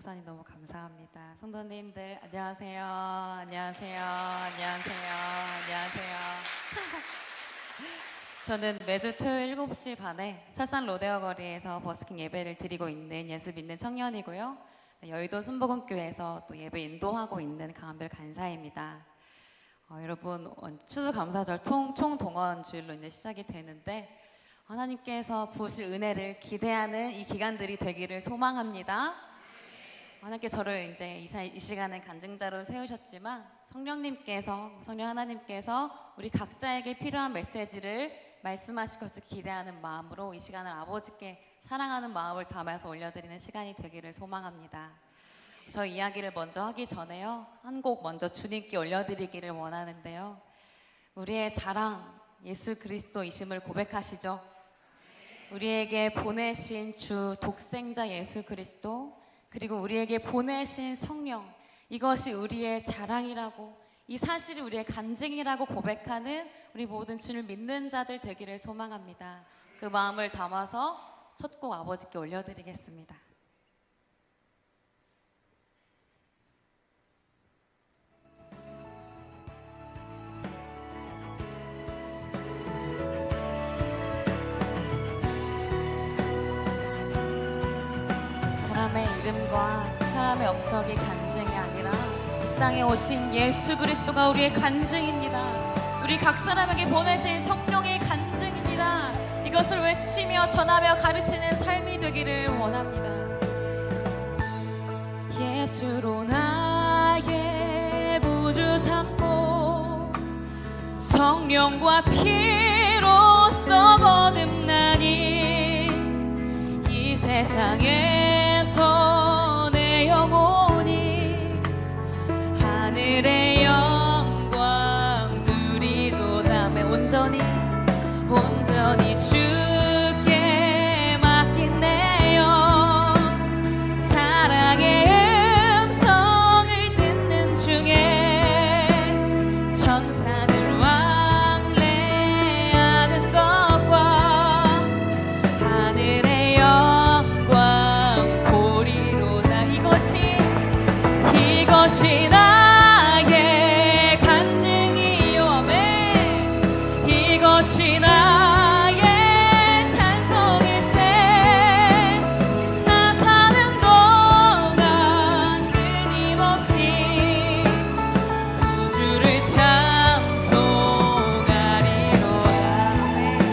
목사님 너무 감사합니다. 성도님들 안녕하세요. 안녕하세요. 안녕하세요. 안녕하세요. 저는 매주 토요일 7시 반에 철산 로데오 거리에서 버스킹 예배를 드리고 있는 예수 믿는 청년이고요. 여의도 순복음교회에서 또 예배 인도하고 있는 강한별 간사입니다. 여러분 추수감사절 총동원 주일로 이제 시작이 되는데 하나님께서 부으실 은혜를 기대하는 이 기간들이 되기를 소망합니다. 하나님께 저를 이제 이 시간에 간증자로 세우셨지만 성령 하나님께서 우리 각자에게 필요한 메시지를 말씀하실 것을 기대하는 마음으로 이 시간을 아버지께 사랑하는 마음을 담아서 올려드리는 시간이 되기를 소망합니다. 저희 이야기를 먼저 하기 전에요, 한 곡 먼저 주님께 올려드리기를 원하는데요. 우리의 자랑 예수 그리스도이심을 고백하시죠. 우리에게 보내신 주 독생자 예수 그리스도, 그리고 우리에게 보내신 성령, 이것이 우리의 자랑이라고, 이 사실이 우리의 간증이라고 고백하는 우리 모든 주를 믿는 자들 되기를 소망합니다. 그 마음을 담아서 첫 곡 아버지께 올려드리겠습니다. 사람의 이름과 사람의 업적이 간증이 아니라 이 땅에 오신 예수 그리스도가 우리의 간증입니다. 우리 각 사람에게 보내신 성령의 간증입니다. 이것을 외치며 전하며 가르치는 삶이 되기를 원합니다. 예수로 나의 구주 삼고 성령과 피로써 거듭나니 이 세상에서 내 영혼이 하늘의 영광 누리도다. 온전히 주께 맡긴 내 영, 사랑의 음성을 듣는 중에 천사들 왕래하는 것과 하늘의 영광 보리로다. 이것이 나의 간증이요. 아멘. 이것이 나의 찬송일세. 나 사는 동안 끊임없이 구주를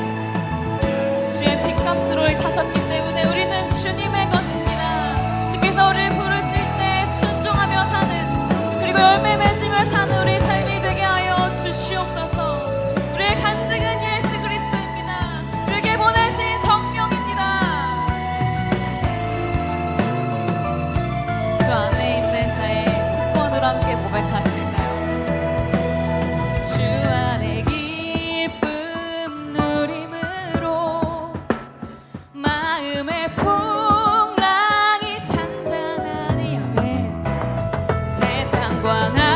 찬송하리로다. 주의 핏값으로 사셨기 때문에 우리는 주님의 것입니다. 주께서 우리를 부르실 때 순종하며 사는, 그리고 열매 맺으며 사는 우리 삶이 되게 하여 주시옵소서. 우리의 간증은 예수 그리스도입니다. 우리에게 보내신 성령입니다. 주 안에 있는 자의 특권으로 함께 고백하실까요? 주 안에 기쁨 누림으로 마음의 풍랑이 잔잔하니 아멘. 세상과 나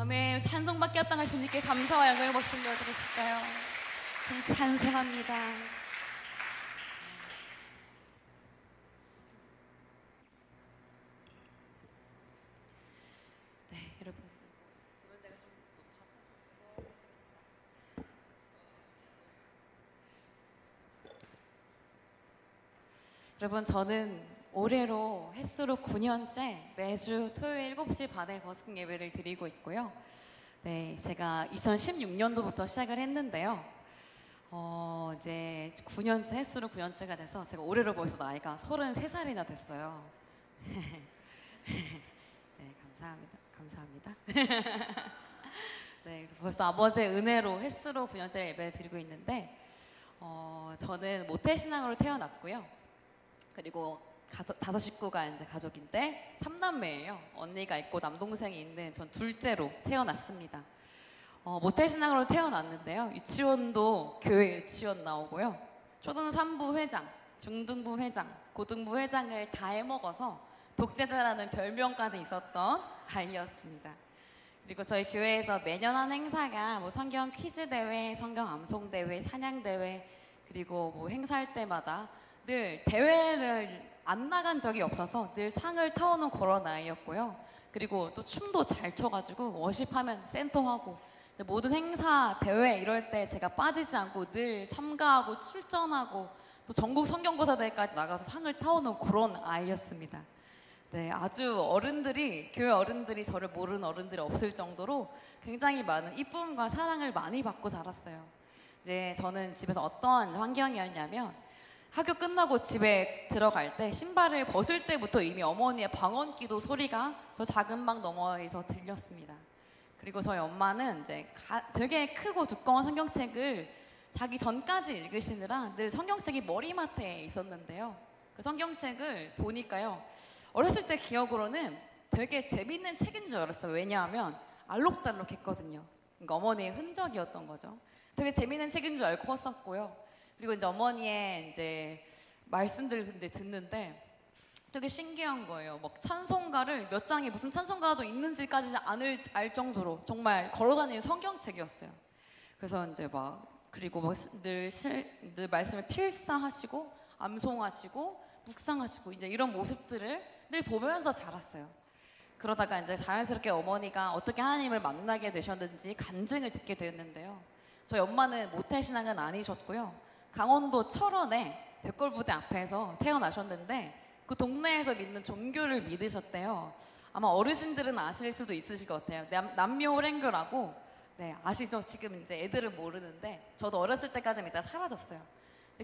밤에 찬송받게 합당한 주님께 감사와 영광의 박수를 드리실까요? 찬송합니다. 네, 여러분. 여러분, 저는 올해로 햇수로 9년째 매주 토요일 7시 반에 버스킹 예배를 드리고 있고요. 네, 제가 2016년도부터 시작을 했는데요. 이제 9년째, 햇수로 9년째가 돼서 제가 올해로 벌써 나이가 33살이나 됐어요. 네, 감사합니다. 네, 벌써 아버지의 은혜로 햇수로 9년째 예배를 드리고 있는데, 저는 모태신앙으로 태어났고요. 그리고 다섯 식구가 이제 가족인데 3남매예요. 언니가 있고 남동생이 있는 전 둘째로 태어났습니다. 모태신앙으로 태어났는데요. 유치원도 교회 유치원 나오고요. 초등산부 회장, 중등부 회장, 고등부 회장을 다 해먹어서 독재자라는 별명까지 있었던 아이였습니다. 그리고 저희 교회에서 매년 한 행사가 뭐 성경 퀴즈 대회, 성경 암송 대회, 찬양 대회, 그리고 뭐 행사할 때마다 늘 대회를 안 나간 적이 없어서 늘 상을 타오는 그런 아이였고요. 그리고 또 춤도 잘 춰가지고 워십하면 센터하고 모든 행사, 대회 이럴 때 제가 빠지지 않고 늘 참가하고 출전하고 또 전국 성경고사대회까지 나가서 상을 타오는 그런 아이였습니다. 네, 아주 교회 어른들이 저를 모르는 어른들이 없을 정도로 굉장히 많은 이쁨과 사랑을 많이 받고 자랐어요. 이제 저는 집에서 어떤 환경이었냐면 학교 끝나고 집에 들어갈 때 신발을 벗을 때부터 이미 어머니의 방언기도 소리가 저 작은 방 너머에서 들렸습니다. 그리고 저희 엄마는 이제 되게 크고 두꺼운 성경책을 자기 전까지 읽으시느라 늘 성경책이 머리맡에 있었는데요. 그 성경책을 보니까요. 어렸을 때 기억으로는 되게 재밌는 책인 줄 알았어요. 왜냐하면 알록달록했거든요. 그러니까 어머니의 흔적이었던 거죠. 되게 재밌는 책인 줄 알고 컸었고요. 그리고 이제 어머니의 이제 말씀들을 듣는데 되게 신기한 거예요. 막 찬송가를 몇 장에 무슨 찬송가도 있는지까지 알 정도로 정말 걸어다니는 성경책이었어요. 그래서 이제 그리고 늘 말씀을 필사하시고 암송하시고 묵상하시고 이제 이런 모습들을 늘 보면서 자랐어요. 그러다가 이제 자연스럽게 어머니가 어떻게 하나님을 만나게 되셨는지 간증을 듣게 되었는데요. 저희 엄마는 모태신앙은 아니셨고요. 강원도 철원에 백골부대 앞에서 태어나셨는데 그 동네에서 믿는 종교를 믿으셨대요. 아마 어르신들은 아실 수도 있으실 것 같아요. 남묘랭교라고 네, 아시죠? 지금 이제 애들은 모르는데 저도 어렸을 때까지 믿다 사라졌어요.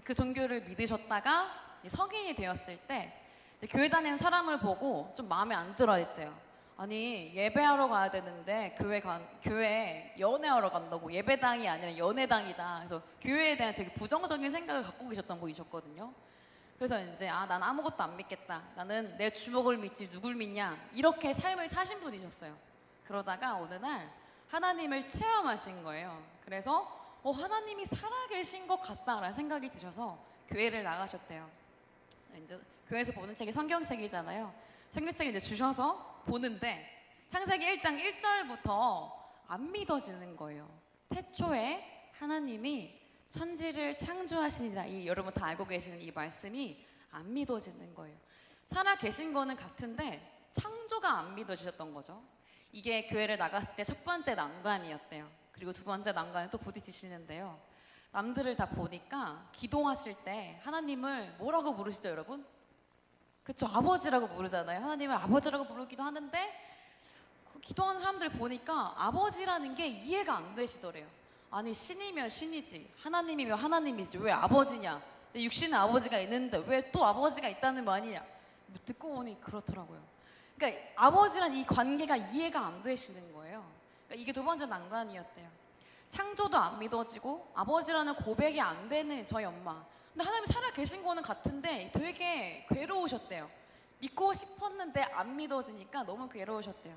그 종교를 믿으셨다가 성인이 되었을 때 교회 다니는 사람을 보고 좀 마음에 안 들어 했대요. 아니 예배하러 가야 되는데 교회에 연애하러 간다고. 예배당이 아니라 연애당이다. 그래서 교회에 대한 되게 부정적인 생각을 갖고 계셨던 분이셨거든요. 그래서 이제 난 아무것도 안 믿겠다. 나는 내 주먹을 믿지 누굴 믿냐. 이렇게 삶을 사신 분이셨어요. 그러다가 어느 날 하나님을 체험하신 거예요. 그래서 하나님이 살아계신 것 같다라는 생각이 드셔서 교회를 나가셨대요. 이제 교회에서 보는 책이 성경책이잖아요. 성경책을 이제 주셔서 보는데 창세기 1장 1절부터 안 믿어지는 거예요. 태초에 하나님이 천지를 창조하시니라. 여러분 다 알고 계시는 이 말씀이 안 믿어지는 거예요. 살아 계신 거는 같은데 창조가 안 믿어지셨던 거죠. 이게 교회를 나갔을 때 첫 번째 난관이었대요. 그리고 두 번째 난관을 또 부딪히시는데요. 남들을 다 보니까 기도하실 때 하나님을 뭐라고 부르시죠, 여러분? 그쵸, 아버지라고 부르잖아요. 하나님을 아버지라고 부르기도 하는데 그 기도하는 사람들 보니까 아버지라는 게 이해가 안 되시더래요. 아니 신이면 신이지, 하나님이면 하나님이지, 왜 아버지냐? 내 육신에 아버지가 있는데 왜 또 아버지가 있다는 말이냐? 듣고 보니 그렇더라고요. 그러니까 아버지란 이 관계가 이해가 안 되시는 거예요. 그러니까 이게 두 번째 난관이었대요. 창조도 안 믿어지고 아버지라는 고백이 안 되는 저희 엄마. 근데 하나님이 살아 계신 거는 같은데 되게 괴로우셨대요. 믿고 싶었는데 안 믿어지니까 너무 괴로우셨대요.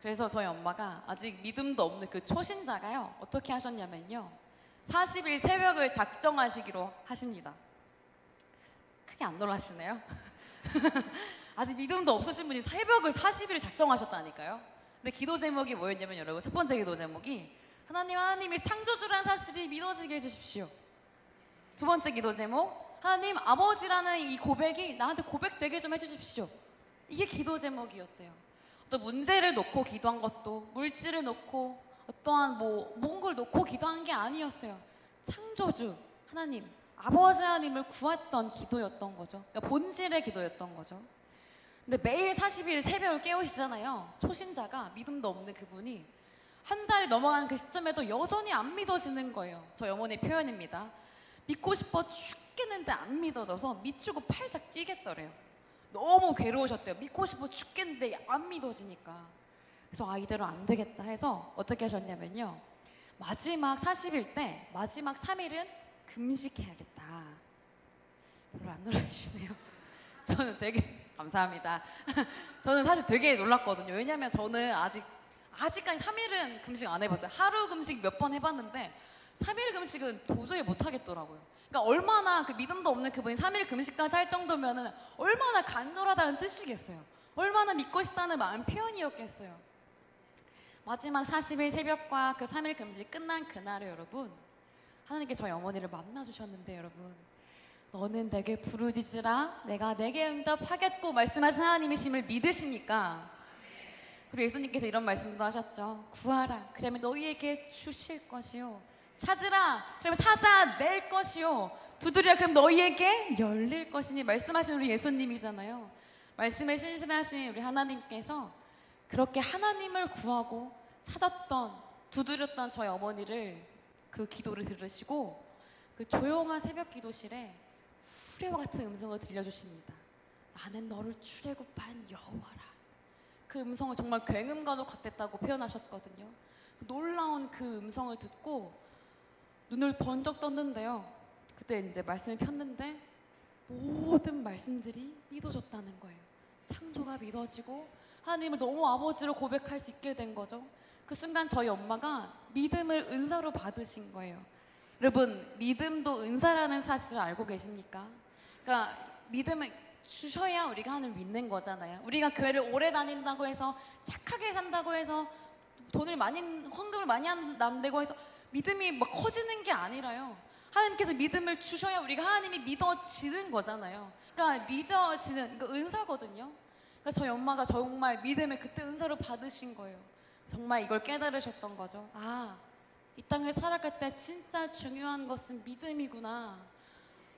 그래서 저희 엄마가 아직 믿음도 없는 그 초신자가요, 어떻게 하셨냐면요, 40일 새벽을 작정하시기로 하십니다. 크게 안 놀라시네요? 아직 믿음도 없으신 분이 새벽을 40일 작정하셨다니까요. 근데 기도 제목이 뭐였냐면 여러분, 첫 번째 기도 제목이 하나님이 창조주라는 사실이 믿어지게 해주십시오. 두 번째 기도 제목, 하나님 아버지라는 이 고백이 나한테 고백되게 좀 해주십시오. 이게 기도 제목이었대요. 또 문제를 놓고 기도한 것도, 물질을 놓고 어떠한 모든 걸 놓고 기도한 게 아니었어요. 창조주 하나님, 아버지 하나님을 구했던 기도였던 거죠. 그러니까 본질의 기도였던 거죠. 근데 매일 40일 새벽을 깨우시잖아요. 초신자가, 믿음도 없는 그분이 한 달이 넘어간 그 시점에도 여전히 안 믿어지는 거예요. 저희 어머니의 표현입니다. 믿고 싶어 죽겠는데 안 믿어져서 미치고 팔짝 뛰겠더래요. 너무 괴로우셨대요. 믿고 싶어 죽겠는데 안 믿어지니까. 그래서 이대로 안 되겠다 해서 어떻게 하셨냐면요, 마지막 40일 때 마지막 3일은 금식해야겠다. 별로 안 놀라주시네요. 저는 되게 감사합니다. 저는 사실 되게 놀랐거든요. 왜냐면 저는 아직까지 3일은 금식 안 해봤어요. 하루 금식 몇 번 해봤는데 3일 금식은 도저히 못 하겠더라고요. 그러니까 얼마나 그 믿음도 없는 그분이 3일 금식까지 할 정도면은 얼마나 간절하다는 뜻이겠어요. 얼마나 믿고 싶다는 마음 표현이었겠어요. 마지막 40일 새벽과 그 3일 금식 끝난 그날에 여러분, 하나님께 저희 어머니를 만나주셨는데 여러분, 너는 내게 부르짖으라 내가 내게 응답하겠고 말씀하신 하나님이심을 믿으십니까? 그리고 예수님께서 이런 말씀도 하셨죠. 구하라 그러면 너희에게 주실 것이요, 찾으라 그러면 찾아낼 것이요, 두드리라 그러면 너희에게 열릴 것이니 말씀하신 우리 예수님이잖아요. 말씀에 신실하신 우리 하나님께서 그렇게 하나님을 구하고 찾았던, 두드렸던 저희 어머니를, 그 기도를 들으시고 그 조용한 새벽 기도실에 후레와 같은 음성을 들려주십니다. 나는 너를 출애굽한 여호와라. 그 음성을 정말 굉음과도 같았다고 표현하셨거든요. 놀라운 그 음성을 듣고 눈을 번쩍 떴는데요, 그때 이제 말씀을 폈는데 모든 말씀들이 믿어졌다는 거예요. 창조가 믿어지고 하나님을 너무 아버지로 고백할 수 있게 된 거죠. 그 순간 저희 엄마가 믿음을 은사로 받으신 거예요. 여러분, 믿음도 은사라는 사실을 알고 계십니까? 그러니까 믿음을 주셔야 우리가 하나님을 믿는 거잖아요. 우리가 교회를 오래 다닌다고 해서, 착하게 산다고 해서, 헌금을 많이 한다고 해서 믿음이 막 커지는 게 아니라요. 하나님께서 믿음을 주셔야 우리가 하나님이 믿어지는 거잖아요. 그러니까 믿어지는 그 은사거든요. 그러니까 저희 엄마가 정말 믿음을 그때 은사로 받으신 거예요. 정말 이걸 깨달으셨던 거죠. 이 땅을 살아갈 때 진짜 중요한 것은 믿음이구나.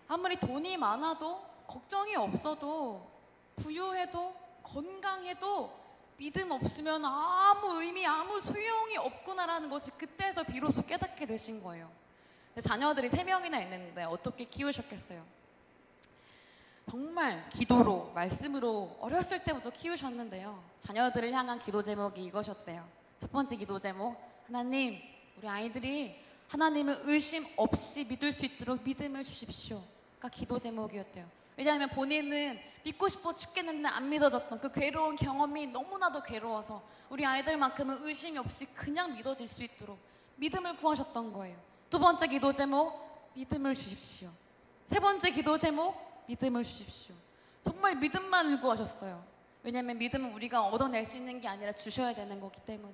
아무리 돈이 많아도, 걱정이 없어도, 부유해도, 건강해도 믿음 없으면 아무 의미, 아무 소용이 없구나라는 것을 그때서 비로소 깨닫게 되신 거예요. 근데 자녀들이 3명이나 있는데 어떻게 키우셨겠어요? 정말 기도로, 말씀으로 어렸을 때부터 키우셨는데요, 자녀들을 향한 기도 제목이 이것이었대요. 첫 번째 기도 제목, 하나님, 우리 아이들이 하나님을 의심 없이 믿을 수 있도록 믿음을 주십시오가 기도 제목이었대요. 왜냐하면 본인은 믿고 싶어 죽겠는데 안 믿어졌던 그 괴로운 경험이 너무나도 괴로워서 우리 아이들만큼은 의심이 없이 그냥 믿어질 수 있도록 믿음을 구하셨던 거예요. 두 번째 기도 제목, 믿음을 주십시오. 세 번째 기도 제목, 믿음을 주십시오. 정말 믿음만을 구하셨어요. 왜냐하면 믿음은 우리가 얻어낼 수 있는 게 아니라 주셔야 되는 거기 때문에.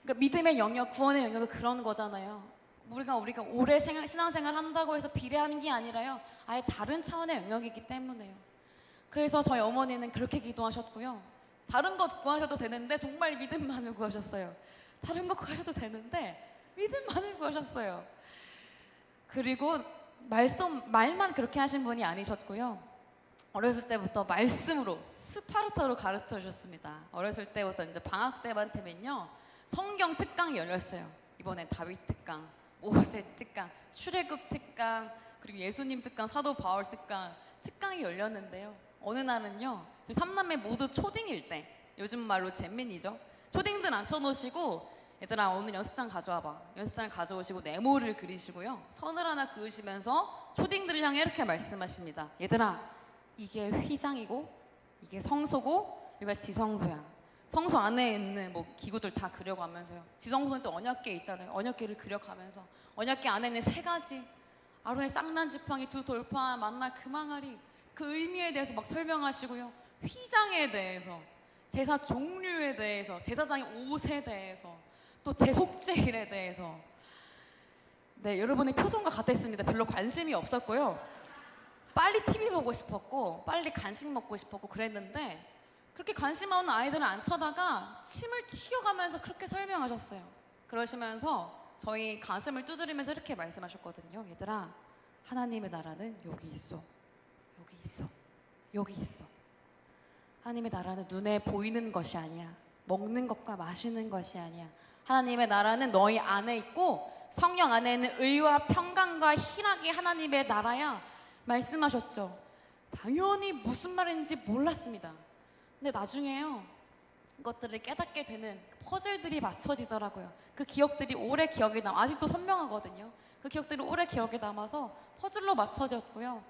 그러니까 믿음의 영역, 구원의 영역은 그런 거잖아요. 우리가 오래 신앙생활 한다고 해서 비례하는 게 아니라요, 아예 다른 차원의 영역이기 때문에요. 그래서 저희 어머니는 그렇게 기도하셨고요. 다른 것 구하셔도 되는데 정말 믿음만을 구하셨어요. 다른 것 구하셔도 되는데 믿음만을 구하셨어요. 그리고 말만 그렇게 하신 분이 아니셨고요. 어렸을 때부터 말씀으로, 스파르타로 가르쳐 주셨습니다. 어렸을 때부터 이제 방학 때만 되면요, 성경 특강이 열렸어요. 이번엔 다윗 특강, 모세 특강, 출애굽 특강, 그리고 예수님 특강, 사도 바울 특강이 열렸는데요. 어느 날은요, 저희 3남매 모두 초딩일 때, 요즘 말로 잼민이죠. 초딩들 앉혀놓으시고, 얘들아 오늘 연습장 가져와봐. 연습장을 가져오시고 네모를 그리시고요, 선을 하나 그으시면서 초딩들을 향해 이렇게 말씀하십니다. 얘들아, 이게 휘장이고 이게 성소고 여기가 지성소야. 성소 안에 있는 기구들 다 그려가면서요, 지성소는 또 언약궤 있잖아요. 언약궤를 그려가면서 언약궤 안에 있는 3가지, 아론의 쌍난 지팡이, 2 돌판, 만나 금항아리, 그 의미에 대해서 막 설명하시고요, 휘장에 대해서, 제사 종류에 대해서, 제사장의 옷에 대해서, 또 대속제일에 대해서. 네, 여러분의 표정과 같았습니다. 별로 관심이 없었고요. 빨리 TV 보고 싶었고 빨리 간식 먹고 싶었고 그랬는데, 그렇게 관심 없는 아이들은 안 쳐다가 침을 튀겨가면서 그렇게 설명하셨어요. 그러시면서 저희 가슴을 두드리면서 이렇게 말씀하셨거든요. 얘들아, 하나님의 나라는 여기 있어. 여기 있어. 여기 있어. 하나님의 나라는 눈에 보이는 것이 아니야. 먹는 것과 마시는 것이 아니야. 하나님의 나라는 너희 안에 있고 성령 안에 있는 의와 평강과 희락이 하나님의 나라야 말씀하셨죠. 당연히 무슨 말인지 몰랐습니다. 근데 나중에요, 이것들을 깨닫게 되는 퍼즐들이 맞춰지더라고요. 그 기억들이 오래 기억에 아직도 선명하거든요. 그 기억들이 오래 기억에 남아서 퍼즐로 맞춰졌고요.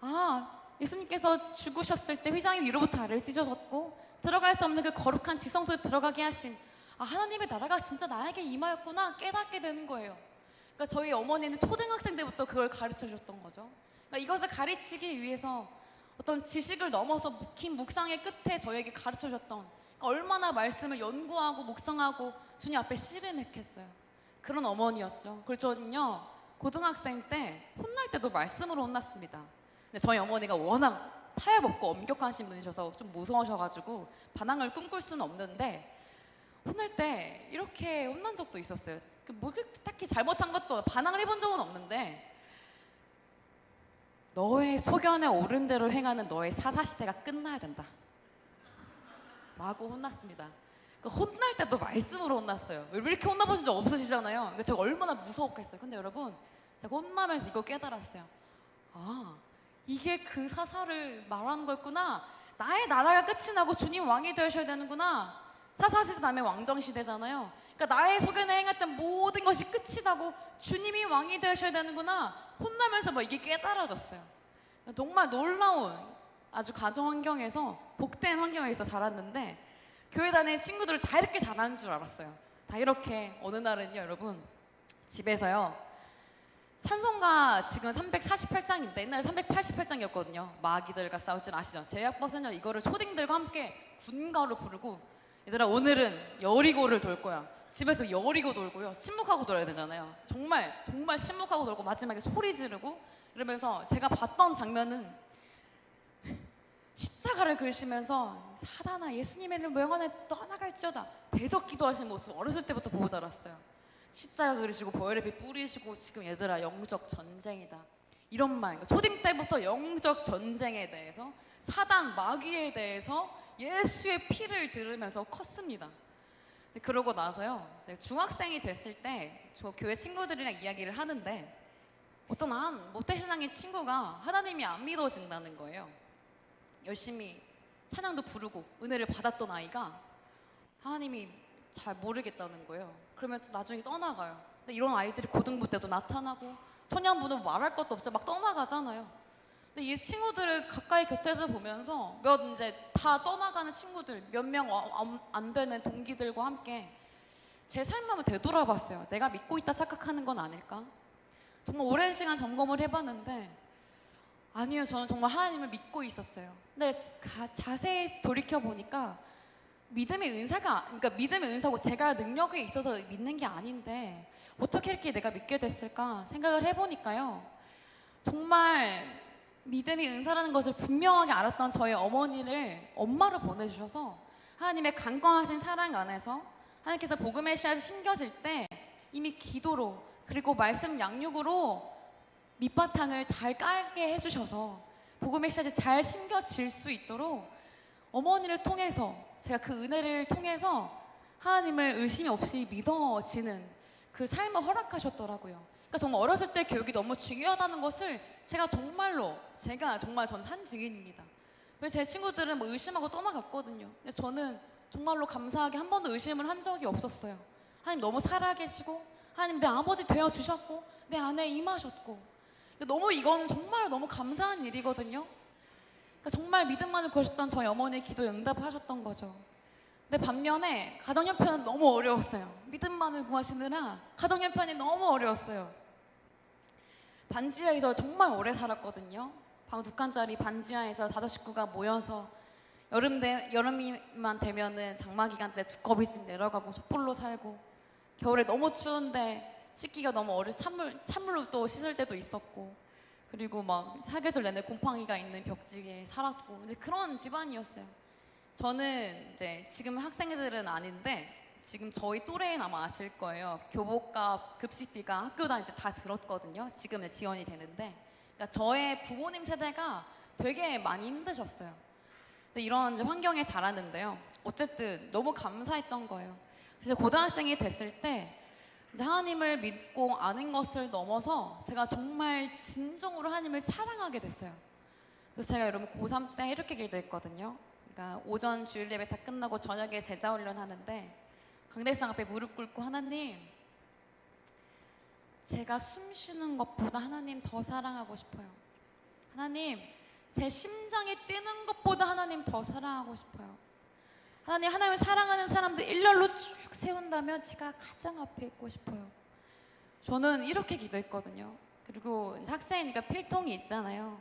아, 예수님께서 죽으셨을 때 휘장이 위로부터 아래로 찢어졌고 들어갈 수 없는 그 거룩한 지성소에 들어가게 하신, 아, 하나님의 나라가 진짜 나에게 임하였구나 깨닫게 되는 거예요. 그러니까 저희 어머니는 초등학생 때부터 그걸 가르쳐 주셨던 거죠. 그러니까 이것을 가르치기 위해서 어떤 지식을 넘어서 묵힌 묵상의 끝에 저에게 가르쳐 주셨던, 그러니까 얼마나 말씀을 연구하고 묵상하고 주님 앞에 씨름했겠어요. 그런 어머니였죠. 그래서 저는요, 고등학생 때 혼날 때도 말씀으로 혼났습니다. 근데 저희 어머니가 워낙 타협없고 엄격하신 분이셔서 좀 무서우셔가지고 반항을 꿈꿀 수는 없는데, 혼날 때 이렇게 혼난 적도 있었어요. 뭐 딱히 잘못한 것도 반항을 해본 적은 없는데, 너의 소견에 옳은 대로 행하는 너의 사사시대가 끝나야 된다 라고 혼났습니다. 그러니까 혼날 때도 말씀으로 혼났어요. 왜 이렇게 혼나보신 적 없으시잖아요. 그러니까 제가 얼마나 무서웠겠어요. 근데 여러분, 제가 혼나면서 이거 깨달았어요. 아, 이게 그 사사를 말하는 거였구나. 나의 나라가 끝이 나고 주님 왕이 되셔야 되는구나. 사사시대 다음에 왕정시대잖아요. 그러니까 나의 소견에 행했던 모든 것이 끝이 나고 주님이 왕이 되셔야 되는구나. 혼나면서 뭐 이게 깨달아졌어요. 정말 놀라운 아주 가정 환경에서, 복된 환경에서 자랐는데, 교회 다니는 친구들 다 이렇게 잘하는 줄 알았어요. 다 이렇게. 어느 날은요, 여러분, 집에서요, 찬송가 지금 348장인데 옛날에 388장이었거든요. 마귀들과 싸울 줄 아시죠? 제약버스는요, 이거를 초딩들과 함께 군가로 부르고, 얘들아 오늘은 여리고를 돌 거야. 집에서 여리고 돌고요, 침묵하고 돌아야 되잖아요. 정말 침묵하고 돌고 마지막에 소리 지르고 이러면서, 제가 봤던 장면은 십자가를 그리시면서 사단아 예수님의 명언에 떠나갈지어다 대적 기도하시는 모습 어렸을 때부터 보고 자랐어요. 십자가 그리시고 보혈의 피 뿌리시고, 지금 얘들아 영적 전쟁이다 이런 말. 그러니까 초딩 때부터 영적 전쟁에 대해서, 사단 마귀에 대해서 예수의 피를 들으면서 컸습니다. 그러고 나서요, 제가 중학생이 됐을 때 저 교회 친구들이랑 이야기를 하는데, 어떤 한 모태신앙의 친구가 하나님이 안 믿어진다는 거예요. 열심히 찬양도 부르고 은혜를 받았던 아이가 하나님이 잘 모르겠다는 거예요. 그러면서 나중에 떠나가요. 근데 이런 아이들이 고등부 때도 나타나고, 초년부는 말할 것도 없죠. 막 떠나가잖아요. 근데 이 친구들을 가까이 곁에서 보면서 이제 다 떠나가는 친구들, 몇 명 안 되는 동기들과 함께 제 삶을 한번 되돌아봤어요. 내가 믿고 있다 착각하는 건 아닐까? 정말 오랜 시간 점검을 해봤는데, 아니요, 저는 정말 하나님을 믿고 있었어요. 근데 자세히 돌이켜보니까 믿음의 은사가, 그러니까 믿음의 은사고 제가 능력에 있어서 믿는 게 아닌데 어떻게 이렇게 내가 믿게 됐을까 생각을 해보니까요, 정말 믿음이 은사라는 것을 분명하게 알았던 저희 어머니를 엄마로 보내주셔서, 하나님의 강건하신 사랑 안에서 하나님께서 복음의 씨앗이 심겨질 때 이미 기도로, 그리고 말씀 양육으로 밑바탕을 잘 깔게 해주셔서 복음의 씨앗이 잘 심겨질 수 있도록 어머니를 통해서, 제가 그 은혜를 통해서 하나님을 의심이 없이 믿어지는 그 삶을 허락하셨더라고요. 그러니까 정말 어렸을 때 교육이 너무 중요하다는 것을 제가 정말 전 산 증인입니다. 왜 제 친구들은 뭐 의심하고 떠나갔거든요. 근데 저는 정말로 감사하게 한 번도 의심을 한 적이 없었어요. 하나님 너무 살아계시고, 하나님 내 아버지 되어주셨고, 내 안에 임하셨고, 이거는 정말 너무 감사한 일이거든요. 그러니까 정말 믿음만을 거셨던 저희 어머니의 기도에 응답하셨던 거죠. 근데 반면에 가정형편은 너무 어려웠어요. 믿음만을 구하시느라 가정형편이 너무 어려웠어요. 반지하에서 정말 오래 살았거든요. 방 2칸짜리 반지하에서 5 식구가 모여서 여름이만 되면은 장마 기간 때 두꺼비 집 내려가고 촛불로 살고, 겨울에 너무 추운데 씻기가 너무 찬물로 또 씻을 때도 있었고, 그리고 막 사계절 내내 곰팡이가 있는 벽지에 살았고, 근데 그런 집안이었어요. 저는 이제 지금 학생들은 아닌데 지금 저희 또래는 아마 아실 거예요. 교복과 급식비가 학교 다닐 때 다 들었거든요. 지금은 지원이 되는데, 그러니까 저의 부모님 세대가 되게 많이 힘드셨어요. 근데 이런 이제 환경에 자랐는데요. 어쨌든 너무 감사했던 거예요. 그래서 고등학생이 됐을 때 이제 하나님을 믿고 아는 것을 넘어서 제가 정말 진정으로 하나님을 사랑하게 됐어요. 그래서 제가 여러분 고3 때 이렇게 기도했거든요. 그러니까 오전 주일 예배 다 끝나고 저녁에 제자 훈련 하는데 강대상 앞에 무릎 꿇고, 하나님, 제가 숨 쉬는 것보다 하나님 더 사랑하고 싶어요. 하나님, 제 심장이 뛰는 것보다 하나님 더 사랑하고 싶어요. 하나님을 사랑하는 사람들 일렬로 쭉 세운다면 제가 가장 앞에 있고 싶어요. 저는 이렇게 기도했거든요. 그리고 학생이니까 필통이 있잖아요.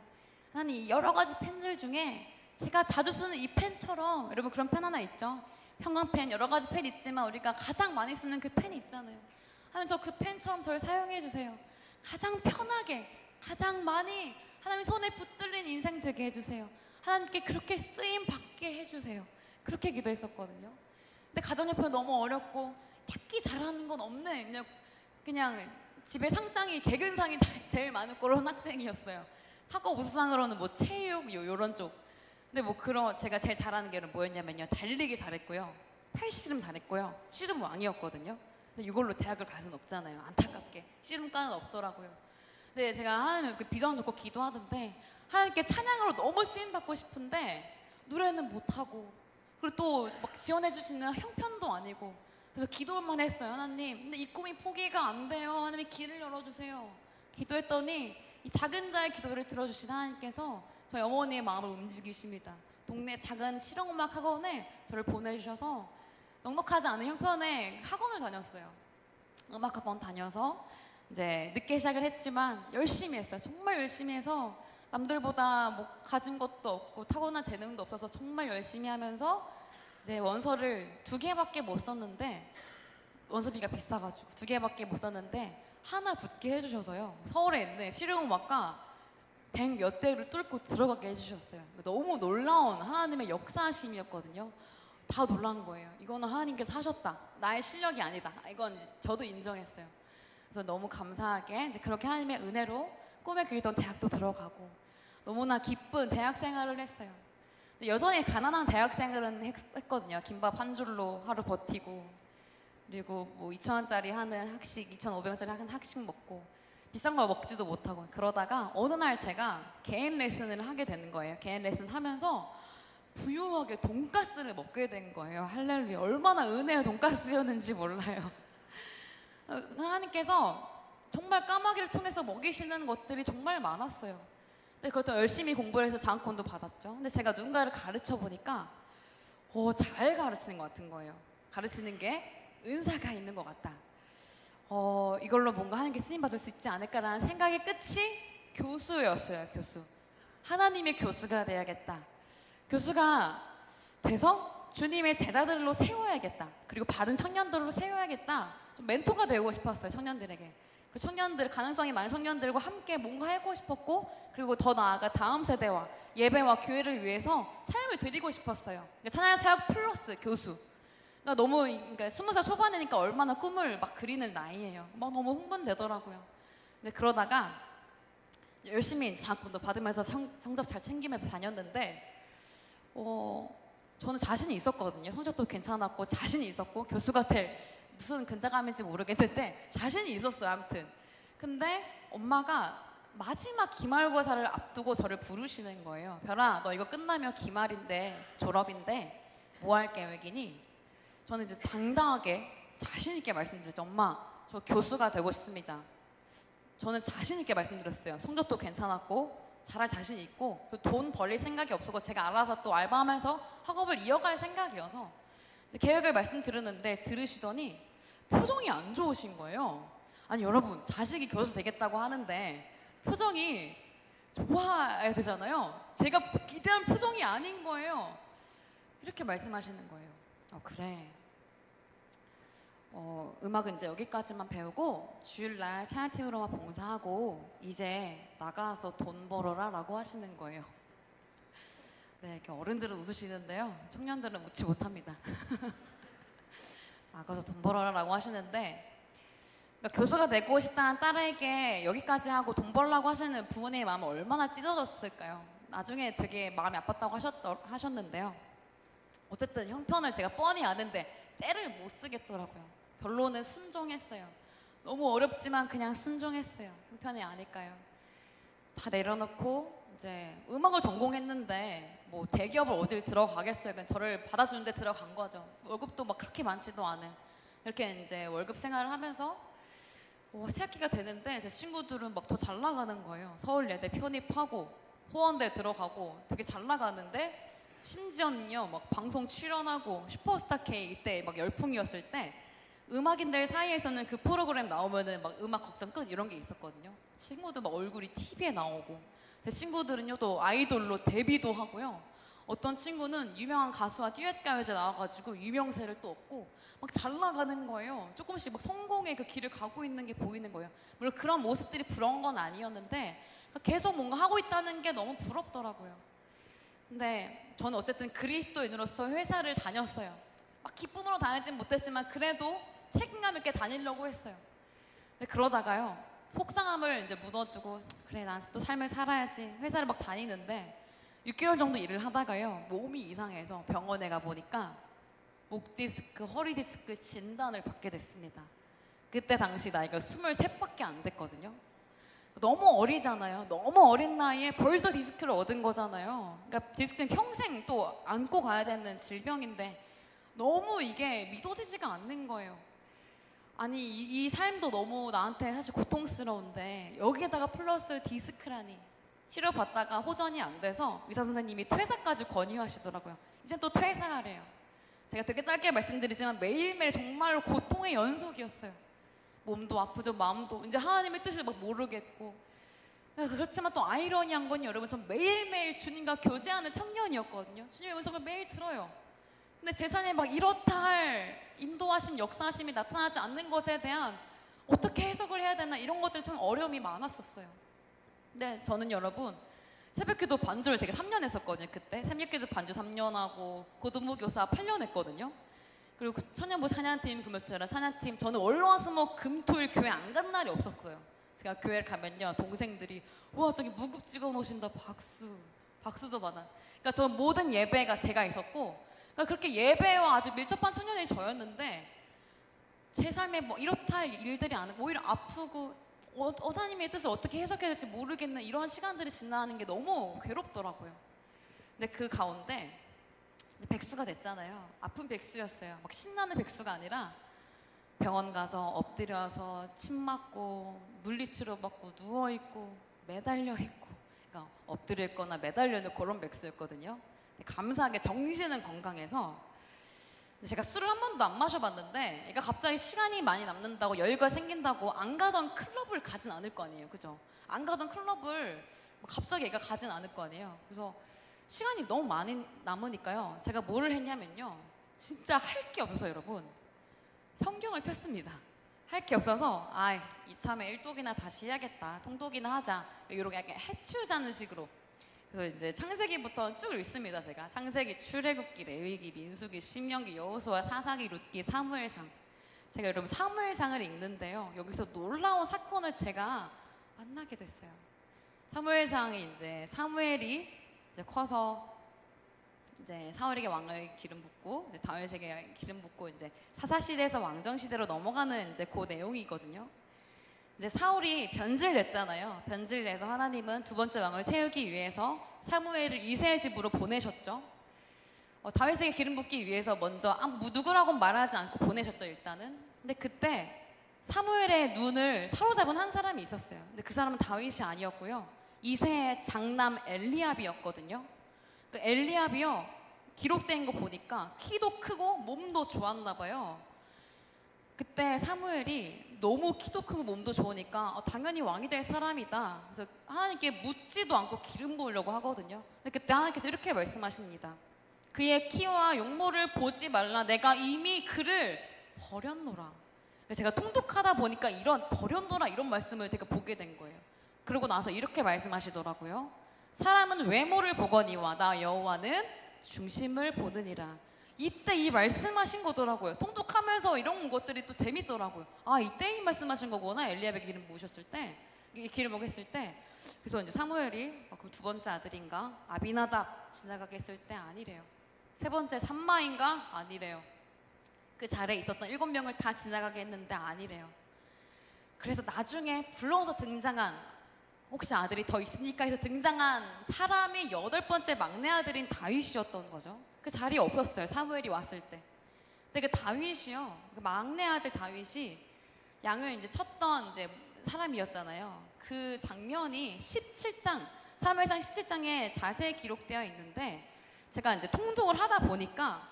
하나님, 여러 가지 펜들 중에 제가 자주 쓰는 이 펜처럼, 여러분 그런 펜 하나 있죠? 형광펜, 여러 가지 펜 있지만 우리가 가장 많이 쓰는 그 펜이 있잖아요. 하나님, 저 그 펜처럼 저를 사용해 주세요. 가장 편하게, 가장 많이 하나님 손에 붙들린 인생 되게 해주세요. 하나님께 그렇게 쓰임 받게 해주세요. 그렇게 기도했었거든요. 근데 가정여편은 너무 어렵고 딱히 잘하는 건 없는 그냥 집에 상장이 개근상이 제일 많은 그런 학생이었어요. 학업 우수상으로는 뭐 체육 요런 쪽. 근데 뭐 제가 제일 잘하는 게 뭐였냐면요, 달리기 잘했고요, 팔씨름 잘했고요, 씨름 왕이었거든요. 근데 이걸로 대학을 갈 수는 없잖아요. 안타깝게 씨름과는 없더라고요. 근데 제가 하나님 비전 놓고 기도하던데 하나님께 찬양으로 너무 쓰임 받고 싶은데 노래는 못하고, 그리고 또 막 지원해 주시는 형편도 아니고, 그래서 기도만 했어요. 하나님, 근데 이 꿈이 포기가 안 돼요. 하나님 길을 열어주세요. 기도했더니 이 작은 자의 기도를 들어주신 하나님께서 저희 어머니의 마음을 움직이십니다. 동네 작은 실용음악 학원에 저를 보내주셔서 넉넉하지 않은 형편에 학원을 다녔어요. 음악 학원 다녀서 이제 늦게 시작을 했지만 열심히 했어요. 정말 열심히 해서 남들보다 뭐 가진 것도 없고 타고난 재능도 없어서 정말 열심히 하면서 이제 원서를 2개밖에 못 썼는데, 원서비가 비싸가지고 2개밖에 못 썼는데 하나 붙게 해주셔서요. 서울에 있는 실용음악과 100몇 대를 뚫고 들어가게 해주셨어요. 너무 놀라운 하나님의 역사하심이었거든요. 다 놀란 거예요. 이거는 하나님께서 하셨다. 나의 실력이 아니다. 이건 저도 인정했어요. 그래서 너무 감사하게 이제 그렇게 하나님의 은혜로 꿈에 그리던 대학도 들어가고 너무나 기쁜 대학 생활을 했어요. 근데 여전히 가난한 대학 생활은 했거든요. 김밥 한 줄로 하루 버티고, 그리고 뭐 2,000원짜리 하는 학식, 2,500원짜리 하는 학식 먹고 비싼 걸 먹지도 못하고, 그러다가 어느 날 제가 개인 레슨을 하게 되는 거예요. 개인 레슨 하면서 부유하게 돈가스를 먹게 된 거예요. 할렐루야. 얼마나 은혜의 돈가스였는지 몰라요. 하나님께서 정말 까마귀를 통해서 먹이시는 것들이 정말 많았어요. 근데 그것도 열심히 공부를 해서 장학금도 받았죠. 근데 제가 누군가를 가르쳐 보니까 잘 가르치는 것 같은 거예요. 가르치는 게 은사가 있는 것 같다. 이걸로 뭔가 하는 게 쓰임받을 수 있지 않을까라는 생각의 끝이 교수였어요. 교수. 하나님의 교수가 돼야겠다. 교수가 돼서 주님의 제자들로 세워야겠다. 그리고 바른 청년들로 세워야겠다. 좀 멘토가 되고 싶었어요. 청년들에게. 그리고 청년들, 가능성이 많은 청년들과 함께 뭔가 하고 싶었고, 그리고 더 나아가 다음 세대와 예배와 교회를 위해서 삶을 드리고 싶었어요. 그러니까 찬양사역 플러스 교수. 그러니까 너무 20살 초반이니까 얼마나 꿈을 막 그리는 나이예요. 막 너무 흥분되더라고요. 근데 그러다가 열심히 장학금도 받으면서 성적 잘 챙기면서 다녔는데 저는 자신이 있었거든요. 성적도 괜찮았고 자신이 있었고 교수가 될 무슨 근자감인지 모르겠는데 자신이 있었어요. 아무튼. 근데 엄마가 마지막 기말고사를 앞두고 저를 부르시는 거예요. 별아, 너 이거 끝나면 기말인데, 졸업인데 뭐 할 계획이니? 저는 이제 당당하게 자신 있게 말씀드렸죠. 엄마, 저 교수가 되고 싶습니다. 저는 자신 있게 말씀드렸어요. 성적도 괜찮았고 잘할 자신 있고 돈 벌릴 생각이 없었고 제가 알아서 또 알바하면서 학업을 이어갈 생각이어서 계획을 말씀드렸는데 들으시더니 표정이 안 좋으신 거예요. 아니 여러분, 자식이 교수 되겠다고 하는데 표정이 좋아야 되잖아요. 제가 기대한 표정이 아닌 거예요. 이렇게 말씀하시는 거예요. 그래. 음악은 이제 여기까지만 배우고 주일날 찬양팀으로만 봉사하고 이제 나가서 돈 벌어라 라고 하시는 거예요. 네, 이렇게 어른들은 웃으시는데요. 청년들은 웃지 못합니다. 나가서 돈 벌어라 라고 하시는데, 그러니까 교수가 되고 싶다는 딸에게 여기까지 하고 돈 벌라고 하시는 부모님의 마음은 얼마나 찢어졌을까요? 나중에 되게 마음이 아팠다고 하셨는데요. 어쨌든 형편을 제가 뻔히 아는데 때를 못 쓰겠더라고요. 결론은 순종했어요. 너무 어렵지만 그냥 순종했어요. 형편이 아니까요. 다 내려놓고 이제 음악을 전공했는데 뭐 대기업을 어딜 들어가겠어요. 그냥 저를 받아주는 데 들어간 거죠. 월급도 막 그렇게 많지도 않은. 이렇게 이제 월급 생활을 하면서 새학기가 되는데 제 친구들은 막 더 잘 나가는 거예요. 서울예대 편입하고 호원대 들어가고 되게 잘 나가는데 심지어는요 막 방송 출연하고 슈퍼스타 K 이때 막 열풍이었을 때 음악인들 사이에서는 그 프로그램 나오면은 막 음악 걱정 끝 이런 게 있었거든요. 친구들 막 얼굴이 TV에 나오고 제 친구들은요 또 아이돌로 데뷔도 하고요. 어떤 친구는 유명한 가수와 듀엣 가요제 나와가지고 유명세를 또 얻고 막 잘 나가는 거예요. 조금씩 막 성공의 그 길을 가고 있는 게 보이는 거예요. 물론 그런 모습들이 부러운 건 아니었는데 계속 뭔가 하고 있다는 게 너무 부럽더라고요. 근데 저는 어쨌든 그리스도인으로서 회사를 다녔어요. 막 기쁨으로 다니진 못했지만 그래도 책임감 있게 다니려고 했어요. 근데 그러다가요 속상함을 이제 묻어두고 그래 난 또 삶을 살아야지 회사를 막 다니는데 6개월 정도 일을 하다가요 몸이 이상해서 병원에 가보니까 목 디스크, 허리 디스크 진단을 받게 됐습니다. 그때 당시 나이가 23밖에 안 됐거든요. 너무 어리잖아요. 너무 어린 나이에 벌써 디스크를 얻은 거잖아요. 그러니까 디스크는 평생 또 안고 가야 되는 질병인데 너무 이게 믿어지지가 않는 거예요. 아니 이 삶도 너무 나한테 사실 고통스러운데 여기에다가 플러스 디스크라니. 치료받다가 호전이 안 돼서 의사 선생님이 퇴사까지 권유하시더라고요. 이제 또 퇴사하래요. 제가 되게 짧게 말씀드리지만 매일매일 정말로 고통의 연속이었어요. 몸도 아프죠, 마음도 이제 하나님의 뜻을 막 모르겠고. 그렇지만 또 아이러니한 건 여러분 전 매일매일 주님과 교제하는 청년이었거든요. 주님의 음성을 매일 들어요. 근데 제 삶에 막 이렇다 할 인도하심, 역사하심이 나타나지 않는 것에 대한 어떻게 해석을 해야 되나 이런 것들이 참 어려움이 많았었어요. 근데 저는 여러분 새벽기도 반주를 제가 3년 했었거든요. 그때 새벽기도 반주 3년 하고 고등부교사 8년 했거든요. 그리고 천년부 찬양팀, 금요철이라 찬양팀 저는 월화수목 금토일 교회 안 간 날이 없었어요. 제가 교회를 가면요 동생들이 와 저기 무급 찍어 놓으신다 박수도 받아. 그러니까 저 모든 예배가 제가 있었고 그러니까 그렇게 예배와 아주 밀접한 청년이 저였는데 제 삶에 뭐 이렇다 할 일들이 아니고 오히려 아프고 하나님의 뜻을 어떻게 해석해야 될지 모르겠는 이런 시간들이 지나는 게 너무 괴롭더라고요. 근데 그 가운데 백수가 됐잖아요. 아픈 백수였어요. 막 신나는 백수가 아니라 병원 가서 엎드려서 침 맞고 물리치료 받고 누워있고 매달려 있고 그러니까 엎드려 있거나 매달려 있는 그런 백수였거든요. 감사하게 정신은 건강해서 제가 술을 한 번도 안 마셔봤는데 얘가 갑자기 시간이 많이 남는다고 여유가 생긴다고 안 가던 클럽을 가진 않을 거 아니에요. 그죠? 안 가던 클럽을 갑자기 얘가 가진 않을 거 아니에요. 그래서 시간이 너무 많이 남으니까요. 제가 뭐를 했냐면요. 진짜 할 게 없어서 여러분 성경을 폈습니다. 할 게 없어서 이참에 일독이나 다시 해야겠다. 통독이나 하자. 이렇게 약간 해치우자는 식으로 그래서 이제 창세기부터 쭉 읽습니다. 제가 창세기, 출애굽기, 레위기, 민수기, 신명기, 여호수아, 사사기, 룻기, 사무엘상. 제가 여러분 사무엘상을 읽는데요. 여기서 놀라운 사건을 제가 만나게 됐어요. 사무엘상이 이제 사무엘이 이제 커서 이제 사울에게 왕을 기름 붓고 이제 다윗에게 기름 붓고 이제 사사 시대에서 왕정 시대로 넘어가는 이제 그 내용이거든요. 이제 사울이 변질됐잖아요. 변질돼서 하나님은 두 번째 왕을 세우기 위해서 사무엘을 이새의 집으로 보내셨죠. 다윗에게 기름 붓기 위해서 먼저 누구라고 말하지 않고 보내셨죠 일단은. 근데 그때 사무엘의 눈을 사로잡은 한 사람이 있었어요. 근데 그 사람은 다윗이 아니었고요. 이새의 장남 엘리압이었거든요. 그 엘리압이요 기록된 거 보니까 키도 크고 몸도 좋았나 봐요. 그때 사무엘이 너무 키도 크고 몸도 좋으니까 당연히 왕이 될 사람이다. 그래서 하나님께 묻지도 않고 기름 부으려고 하거든요. 근데 그때 하나님께서 이렇게 말씀하십니다. 그의 키와 용모를 보지 말라. 내가 이미 그를 버렸노라. 제가 통독하다 보니까 이런 버렸노라 이런 말씀을 제가 보게 된 거예요. 그러고 나서 이렇게 말씀하시더라고요. 사람은 외모를 보거니와 나 여호와는 중심을 보느니라. 이때 이 말씀하신 거더라고요. 통독하면서 이런 것들이 또 재밌더라고요. 아, 이때 이 말씀하신 거구나. 엘리압의 기름 부으셨을 때, 기름 먹였을 때. 그래서 이제 사무엘이 그럼 두 번째 아들인가? 아비나답 지나가게 했을 때 아니래요. 세 번째 삼마인가? 아니래요. 그 자리에 있었던 7명을 다 지나가게 했는데 아니래요. 그래서 나중에 불러서 등장한, 혹시 아들이 더 있으니까 해서 등장한 사람이 8번째 막내 아들인 다윗이었던 거죠. 그 자리에 없었어요. 사무엘이 왔을 때. 근데 그 다윗이요, 그 막내 아들 다윗이 양을 이제 쳤던 이제 사람이었잖아요. 그 장면이 17장, 사무엘상 17장에 자세히 기록되어 있는데, 제가 이제 통독을 하다 보니까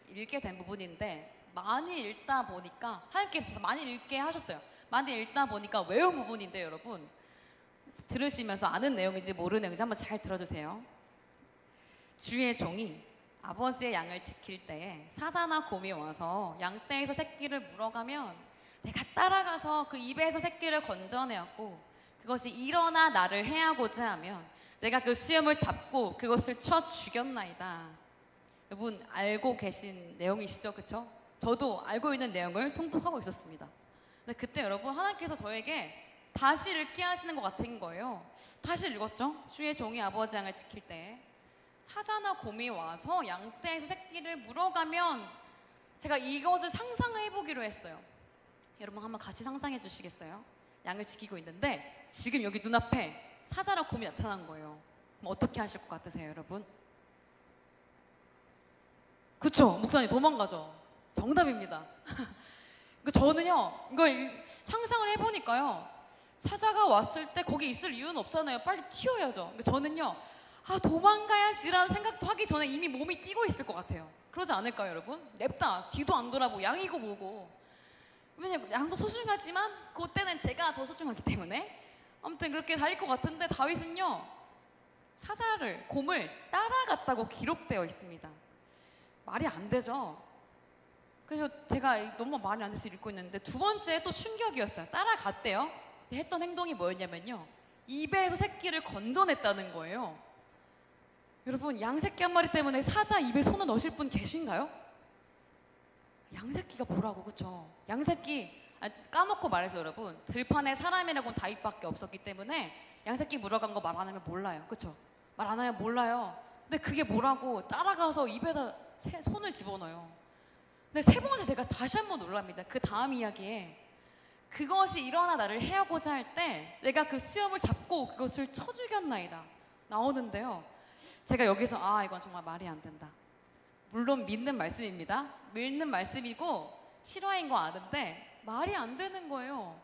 읽게 된 부분인데, 많이 읽다 보니까 하나님께서 많이 읽게 하셨어요. 많이 읽다 보니까 외운 부분인데, 여러분 들으시면서 아는 내용인지 모르는 내용인지 한번 잘 들어주세요. 주의 종이 아버지의 양을 지킬 때에 사자나 곰이 와서 양떼에서 새끼를 물어가면 내가 따라가서 그 입에서 새끼를 건져내었고, 그것이 일어나 나를 해하고자 하면 내가 그 수염을 잡고 그것을 쳐 죽였나이다. 여러분 알고 계신 내용이시죠? 그쵸? 저도 알고 있는 내용을 통독하고 있었습니다. 근데 그때 여러분 하나님께서 저에게 다시 읽게 하시는 것 같은 거예요. 다시 읽었죠? 주의 종이 아버지 양을 지킬 때 사자나 곰이 와서 양떼에서 새끼를 물어가면, 제가 이것을 상상해 보기로 했어요. 여러분 한번 같이 상상해 주시겠어요? 양을 지키고 있는데 지금 여기 눈앞에 사자나 곰이 나타난 거예요. 그럼 어떻게 하실 것 같으세요, 여러분? 그쵸? 목사님 도망가죠? 정답입니다. 저는요, 이걸 상상을 해보니까요, 사자가 왔을 때 거기 있을 이유는 없잖아요. 빨리 튀어야죠. 저는요, 아, 도망가야지라는 생각도 하기 전에 이미 몸이 뛰고 있을 것 같아요. 그러지 않을까요, 여러분? 냅다 뒤도 안 돌아보고 양이고 뭐고. 왜냐면 양도 소중하지만 그때는 제가 더 소중하기 때문에 아무튼 그렇게 달릴 것 같은데, 다윗은요 사자를, 곰을 따라갔다고 기록되어 있습니다. 말이 안 되죠. 그래서 제가 너무 말이 안 돼서 읽고 있는데, 두 번째 또 충격이었어요. 따라갔대요. 했던 행동이 뭐였냐면요, 입에서 새끼를 건져냈다는 거예요. 여러분 양새끼 한 마리 때문에 사자 입에 손을 넣으실 분 계신가요? 양새끼가 뭐라고, 그쵸? 양새끼, 까놓고 말해서 여러분, 들판에 사람이라고는 다윗밖에 없었기 때문에 양새끼 물어간 거 말 안 하면 몰라요. 그쵸? 말 안 하면 몰라요. 근데 그게 뭐라고 따라가서 입에다 손을 집어넣어요. 근데 세 번째 제가 다시 한번 놀랍니다. 그 다음 이야기에 그것이 일어나 나를 해하고자 할 때 내가 그 수염을 잡고 그것을 쳐 죽였나이다 나오는데요. 제가 여기서 아, 이건 정말 말이 안 된다. 물론 믿는 말씀입니다. 믿는 말씀이고 실화인 거 아는데 말이 안 되는 거예요.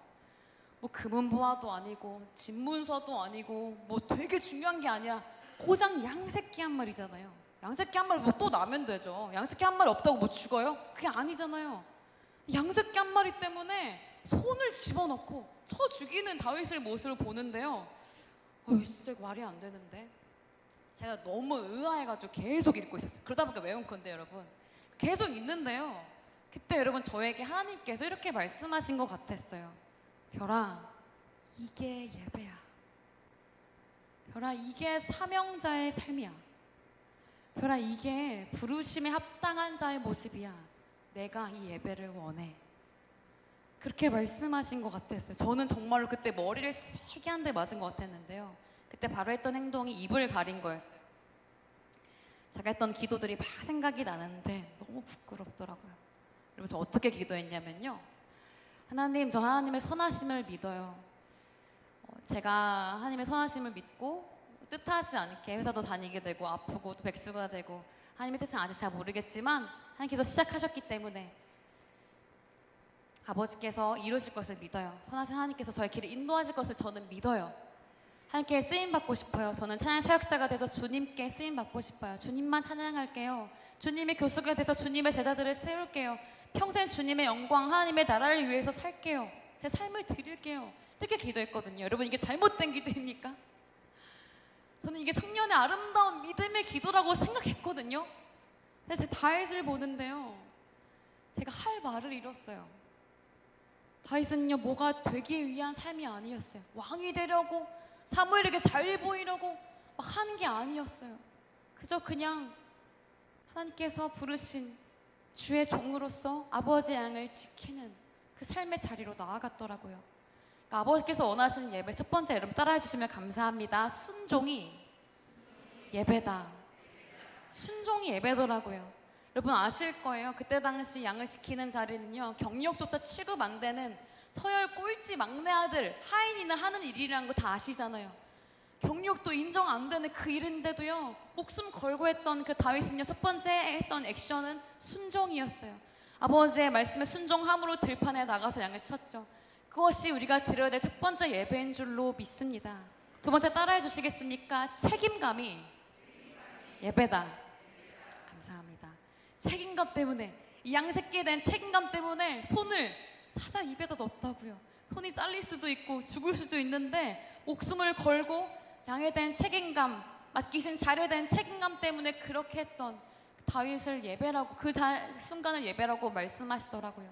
뭐 금은보화도 아니고 집문서도 아니고 뭐 되게 중요한 게 아니라 고장 양새끼 한 마리잖아요. 양새끼 한 마리 뭐 또 나면 되죠. 양새끼 한 마리 없다고 뭐 죽어요? 그게 아니잖아요. 양새끼 한 마리 때문에 손을 집어넣고 쳐 죽이는 다윗의 모습을 보는데요. 진짜 말이 안 되는데. 제가 너무 의아해가지고 계속 읽고 있었어요. 그러다 보니까 외운 건데 여러분, 계속 읽는데요, 그때 여러분 저에게 하나님께서 이렇게 말씀하신 것 같았어요. 별아, 이게 예배야. 별아, 이게 사명자의 삶이야. 별아, 이게 부르심에 합당한 자의 모습이야. 내가 이 예배를 원해. 그렇게 말씀하신 것 같았어요. 저는 정말로 그때 머리를 세게 한 대 맞은 것 같았는데요, 그때 바로 했던 행동이 입을 가린 거였어요. 제가 했던 기도들이 막 생각이 나는데 너무 부끄럽더라고요. 여러분 저 어떻게 기도했냐면요, 하나님, 저 하나님의 선하심을 믿어요. 제가 하나님의 선하심을 믿고 뜻하지 않게 회사도 다니게 되고 아프고 또 백수가 되고, 하나님의 뜻은 아직 잘 모르겠지만 하나님께서 시작하셨기 때문에 아버지께서 이루실 것을 믿어요. 선하신 하나님께서 저의 길을 인도하실 것을 저는 믿어요. 하나님께 쓰임받고 싶어요. 저는 찬양 사역자가 돼서 주님께 쓰임받고 싶어요. 주님만 찬양할게요. 주님의 교수가 돼서 주님의 제자들을 세울게요. 평생 주님의 영광, 하나님의 나라를 위해서 살게요. 제 삶을 드릴게요. 이렇게 기도했거든요. 여러분 이게 잘못된 기도입니까? 저는 이게 청년의 아름다운 믿음의 기도라고 생각했거든요. 근데 제 다윗을 보는데요, 제가 할 말을 잃었어요. 다윗은요, 뭐가 되기 위한 삶이 아니었어요. 왕이 되려고, 사무엘에게 잘 보이려고 막 하는 게 아니었어요. 그저 그냥 하나님께서 부르신 주의 종으로서 아버지의 양을 지키는 그 삶의 자리로 나아갔더라고요. 그러니까 아버지께서 원하시는 예배, 첫 번째, 여러분 따라해 주시면 감사합니다. 순종이 예배다. 순종이 예배더라고요. 여러분 아실 거예요. 그때 당시 양을 지키는 자리는요, 경력조차 취급 안 되는 서열 꼴찌 막내 아들 하인이나 하는 일이라는 거 다 아시잖아요. 경력도 인정 안 되는 그 일인데도요, 목숨 걸고 했던 그 다윗은요, 첫 번째 했던 액션은 순종이었어요. 아버지의 말씀에 순종함으로 들판에 나가서 양을 쳤죠. 그것이 우리가 드려야 될 첫 번째 예배인 줄로 믿습니다. 두 번째 따라해 주시겠습니까? 책임감이 예배다. 감사합니다. 책임감 때문에, 이 양새끼에 대한 책임감 때문에 손을 사자 입에다 넣었다고요. 손이 잘릴 수도 있고 죽을 수도 있는데 목숨을 걸고 양에 대한 책임감, 맡기신 자리에 대한 책임감 때문에 그렇게 했던 다윗을 예배라고, 그 순간을 예배라고 말씀하시더라고요.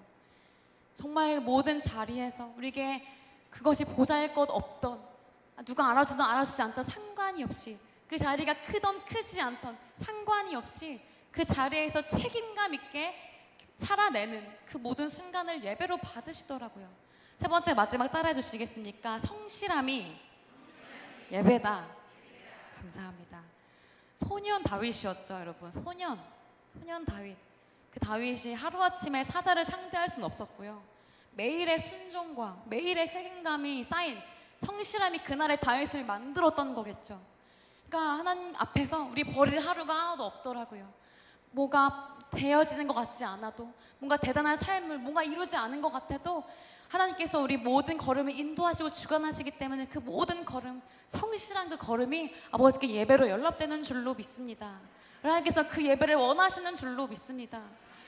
정말 모든 자리에서 우리에게 그것이 보잘 것 없던, 누가 알아주든 알아주지 않던 상관이 없이, 그 자리가 크던 크지 않던 상관이 없이 그 자리에서 책임감 있게 살아내는 그 모든 순간을 예배로 받으시더라고요. 세 번째, 마지막 따라해 주시겠습니까? 성실함이 예배다. 감사합니다. 소년 다윗이었죠, 여러분. 소년 다윗. 그 다윗이 하루아침에 사자를 상대할 수는 없었고요. 매일의 순종과 매일의 책임감이 쌓인 성실함이 그날의 다윗을 만들었던 거겠죠. 그러니까 하나님 앞에서 우리 버릴 하루가 하나도 없더라고요. 뭐가 되어지는 것 같지 않아도, 뭔가 대단한 삶을 뭔가 이루지 않은 것 같아도 하나님께서 우리 모든 걸음을 인도하시고 주관하시기 때문에 그 모든 걸음, 성실한 그 걸음이 아버지께 예배로 연락되는 줄로 믿습니다. 하나님께서 그 예배를 원하시는 줄로 믿습니다.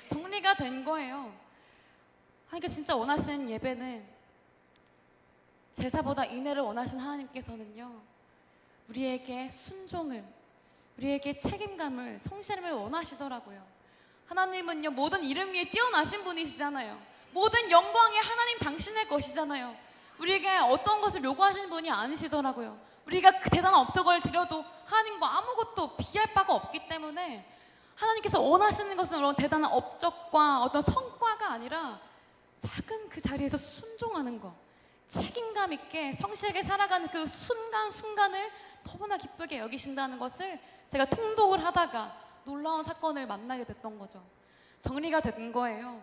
정리가 된 거예요. 하나님께서 진짜 원하시는 예배는, 제사보다 인애를 원하시는 하나님께서는요, 우리에게 순종을, 우리에게 책임감을, 성실함을 원하시더라고요. 하나님은요, 모든 이름 위에 뛰어나신 분이시잖아요. 모든 영광이 하나님 당신의 것이잖아요. 우리에게 어떤 것을 요구하시는 분이 아니시더라고요. 우리가 그 대단한 업적을 드려도 하나님과 아무것도 비할 바가 없기 때문에 하나님께서 원하시는 것은 그런 대단한 업적과 어떤 성과가 아니라 작은 그 자리에서 순종하는 것, 책임감 있게 성실하게 살아가는 그 순간순간을 너무나 기쁘게 여기신다는 것을 제가 통독을 하다가 놀라운 사건을 만나게 됐던 거죠. 정리가 된 거예요.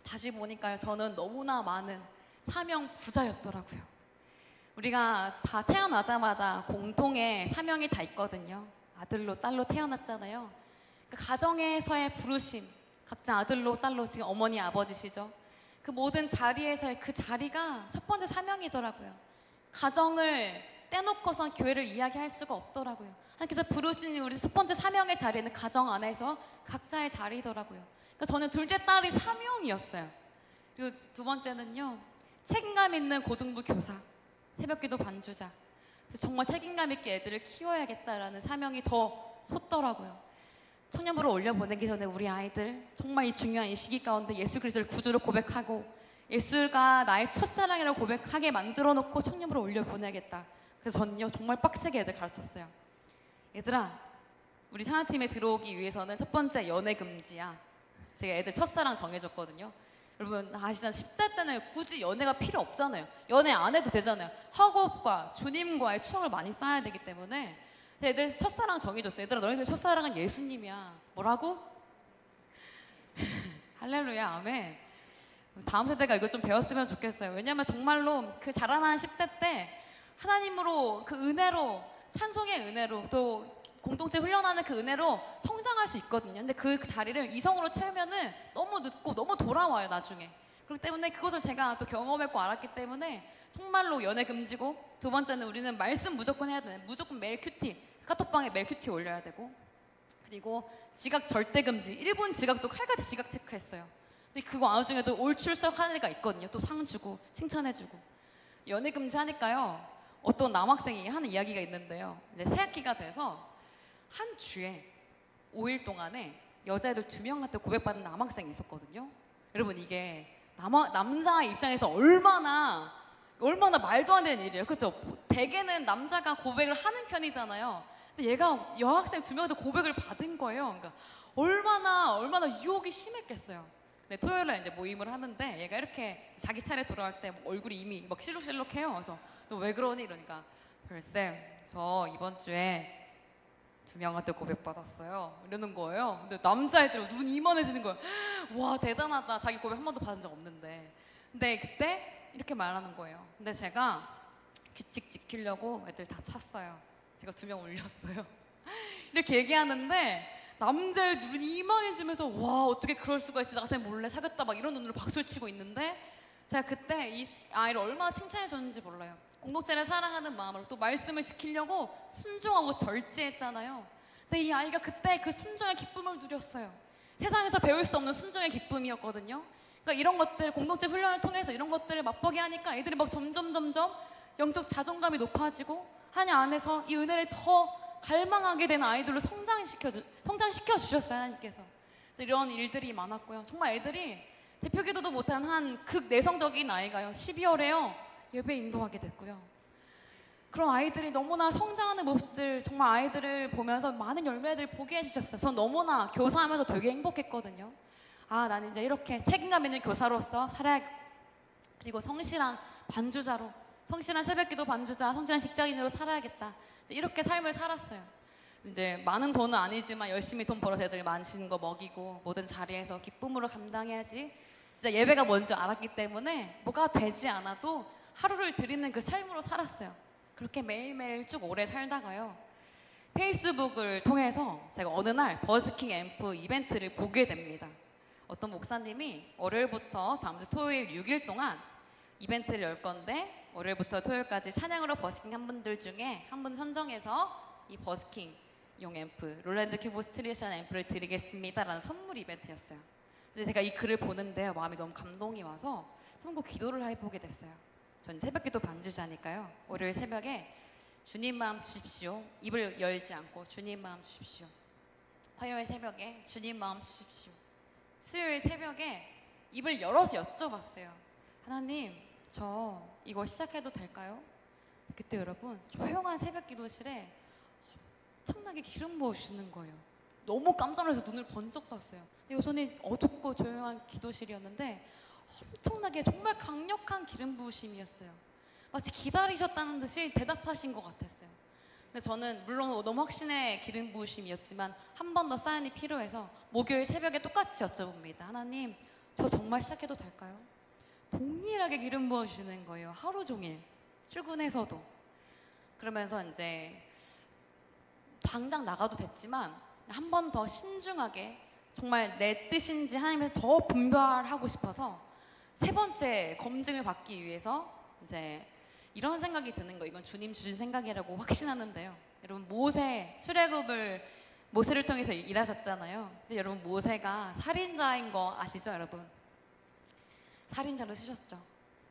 다시 보니까요, 저는 너무나 많은 사명 부자였더라고요. 우리가 다 태어나자마자 공통의 사명이 다 있거든요. 아들로 딸로 태어났잖아요. 그 가정에서의 부르심, 각자 아들로 딸로, 지금 어머니 아버지시죠. 그 모든 자리에서의 그 자리가 첫 번째 사명이더라고요. 가정을 떼놓고선 교회를 이야기할 수가 없더라고요. 하나님께서 부르신 우리 첫 번째 사명의 자리는 가정 안에서 각자의 자리더라고요. 그러니까 저는 둘째 딸이 사명이었어요. 그리고 두 번째는요, 책임감 있는 고등부 교사, 새벽기도 반주자. 그래서 정말 책임감 있게 애들을 키워야겠다라는 사명이 더 솟더라고요. 청년부를 올려보내기 전에 우리 아이들 정말 이 중요한 이 시기 가운데 예수 그리스도를 구주로 고백하고 예수가 나의 첫사랑이라고 고백하게 만들어 놓고 청년부를 올려보내야겠다. 그래서 저는요, 정말 빡세게 애들 가르쳤어요. 얘들아, 우리 상하팀에 들어오기 위해서는 첫 번째 연애 금지야. 제가 애들 첫사랑 정해줬거든요. 여러분 아시잖아요. 10대 때는 굳이 연애가 필요 없잖아요. 연애 안 해도 되잖아요. 학업과 주님과의 추억을 많이 쌓아야 되기 때문에 애들 첫사랑 정해줬어요. 얘들아, 너희들 첫사랑은 예수님이야. 뭐라고? 할렐루야, 아멘. 다음 세대가 이거 좀 배웠으면 좋겠어요. 왜냐하면 정말로 그 자라나는 10대 때 하나님으로, 그 은혜로, 찬송의 은혜로, 또 공동체 훈련하는 그 은혜로 성장할 수 있거든요. 근데 그 자리를 이성으로 채우면은 너무 늦고 너무 돌아와요, 나중에. 그렇기 때문에 그것을 제가 또 경험했고 알았기 때문에 정말로 연애 금지고, 두 번째는 우리는 말씀 무조건 해야 되는, 무조건 매일 큐티, 카톡방에 매일 큐티 올려야 되고, 그리고 지각 절대 금지, 1분 지각도 칼같이 지각 체크했어요. 근데 그거 와중에도 올 출석하는 애가 있거든요. 또 상 주고 칭찬해주고. 연애 금지 하니까요, 어떤 남학생이 하는 이야기가 있는데요. 이제 새 학기가 돼서 한 주에 5일 동안에 여자애들 2명한테 고백받은 남학생이 있었거든요. 여러분 이게 남자 입장에서 얼마나 말도 안 되는 일이에요. 그렇죠? 대개는 남자가 고백을 하는 편이잖아요. 근데 얘가 여학생 2명한테 고백을 받은 거예요. 그러니까 얼마나 유혹이 심했겠어요. 네, 토요일에 이제 모임을 하는데 얘가 이렇게 자기 차례 돌아올 때 얼굴이 이미 막 실룩실룩해요. 그래서 너 왜 그러니? 이러니까 별쌤 저 이번 주에 2명한테 고백받았어요. 이러는 거예요. 근데 남자애들 눈이 이만해지는 거예요. 와 대단하다. 자기 고백 한 번도 받은 적 없는데. 근데 그때 이렇게 말하는 거예요. 근데 제가 규칙 지키려고 애들 다 찼어요. 제가 2명 올렸어요. 이렇게 얘기하는데 남자의 눈이 이만해지면서 와 어떻게 그럴 수가 있지. 나 같으면 몰래 사귀었다 막 이런 눈으로 박수를 치고 있는데 제가 그때 이 아이를 얼마나 칭찬해 줬는지 몰라요. 공동체를 사랑하는 마음으로 또 말씀을 지키려고 순종하고 절제했잖아요. 근데 이 아이가 그때 그 순종의 기쁨을 누렸어요. 세상에서 배울 수 없는 순종의 기쁨이었거든요. 그러니까 이런 것들 공동체 훈련을 통해서 이런 것들을 맛보게 하니까 애들이 막 점점 영적 자존감이 높아지고 하나님 안에서 이 은혜를 더 갈망하게 되는 아이들로 성장시켜 주셨어요. 하나님께서. 이런 일들이 많았고요. 정말 애들이 대표기도도 못한 한 극내성적인 아이가요 12월에요 예배 인도하게 됐고요. 그런 아이들이 너무나 성장하는 모습들 정말 아이들을 보면서 많은 열매들을 보게 해주셨어요. 전 너무나 교사하면서 되게 행복했거든요. 아, 난 이제 이렇게 책임감 있는 교사로서 살아야, 그리고 성실한 반주자로, 성실한 새벽기도 반주자, 성실한 직장인으로 살아야겠다. 이렇게 삶을 살았어요. 이제 많은 돈은 아니지만 열심히 돈 벌어서 애들 많으신 거 먹이고 모든 자리에서 기쁨으로 감당해야지. 진짜 예배가 뭔지 알았기 때문에 뭐가 되지 않아도 하루를 드리는 그 삶으로 살았어요. 그렇게 매일매일 쭉 오래 살다가요. 페이스북을 통해서 제가 어느 날 버스킹 앰프 이벤트를 보게 됩니다. 어떤 목사님이 월요일부터 다음 주 토요일 6일 동안 이벤트를 열 건데 월요일부터 토요일까지 찬양으로 버스킹 한 분들 중에 한 분 선정해서 이 버스킹용 앰프, 롤랜드 큐브 스트리션 앰프를 드리겠습니다 라는 선물 이벤트였어요. 근데 제가 이 글을 보는데 마음이 너무 감동이 와서 통곡 기도를 해보게 됐어요. 전 새벽기도 반주자니까요. 월요일 새벽에 주님 마음 주십시오. 입을 열지 않고 주님 마음 주십시오. 화요일 새벽에 주님 마음 주십시오. 수요일 새벽에 입을 열어서 여쭤봤어요. 하나님, 저 이거 시작해도 될까요? 그때 여러분 조용한 새벽 기도실에 엄청나게 기름 부으시는 거예요. 너무 깜짝 놀라서 눈을 번쩍 떴어요. 근데 여전히 어둡고 조용한 기도실이었는데 엄청나게 정말 강력한 기름 부으심이었어요. 마치 기다리셨다는 듯이 대답하신 것 같았어요. 근데 저는 물론 너무 확신의 기름 부으심이었지만 한 번 더 사인이 필요해서 목요일 새벽에 똑같이 여쭤봅니다. 하나님, 저 정말 시작해도 될까요? 동일하게 기름 부어주시는 거예요. 하루 종일 출근해서도. 그러면서 이제 당장 나가도 됐지만 한 번 더 신중하게 정말 내 뜻인지 하나님께서 더 분별하고 싶어서 세 번째 검증을 받기 위해서 이제 이런 생각이 드는 거예요. 이건 주님 주신 생각이라고 확신하는데요. 여러분 모세를 통해서 일하셨잖아요. 근데 여러분 모세가 살인자인 거 아시죠, 여러분? 살인자로 쓰셨죠.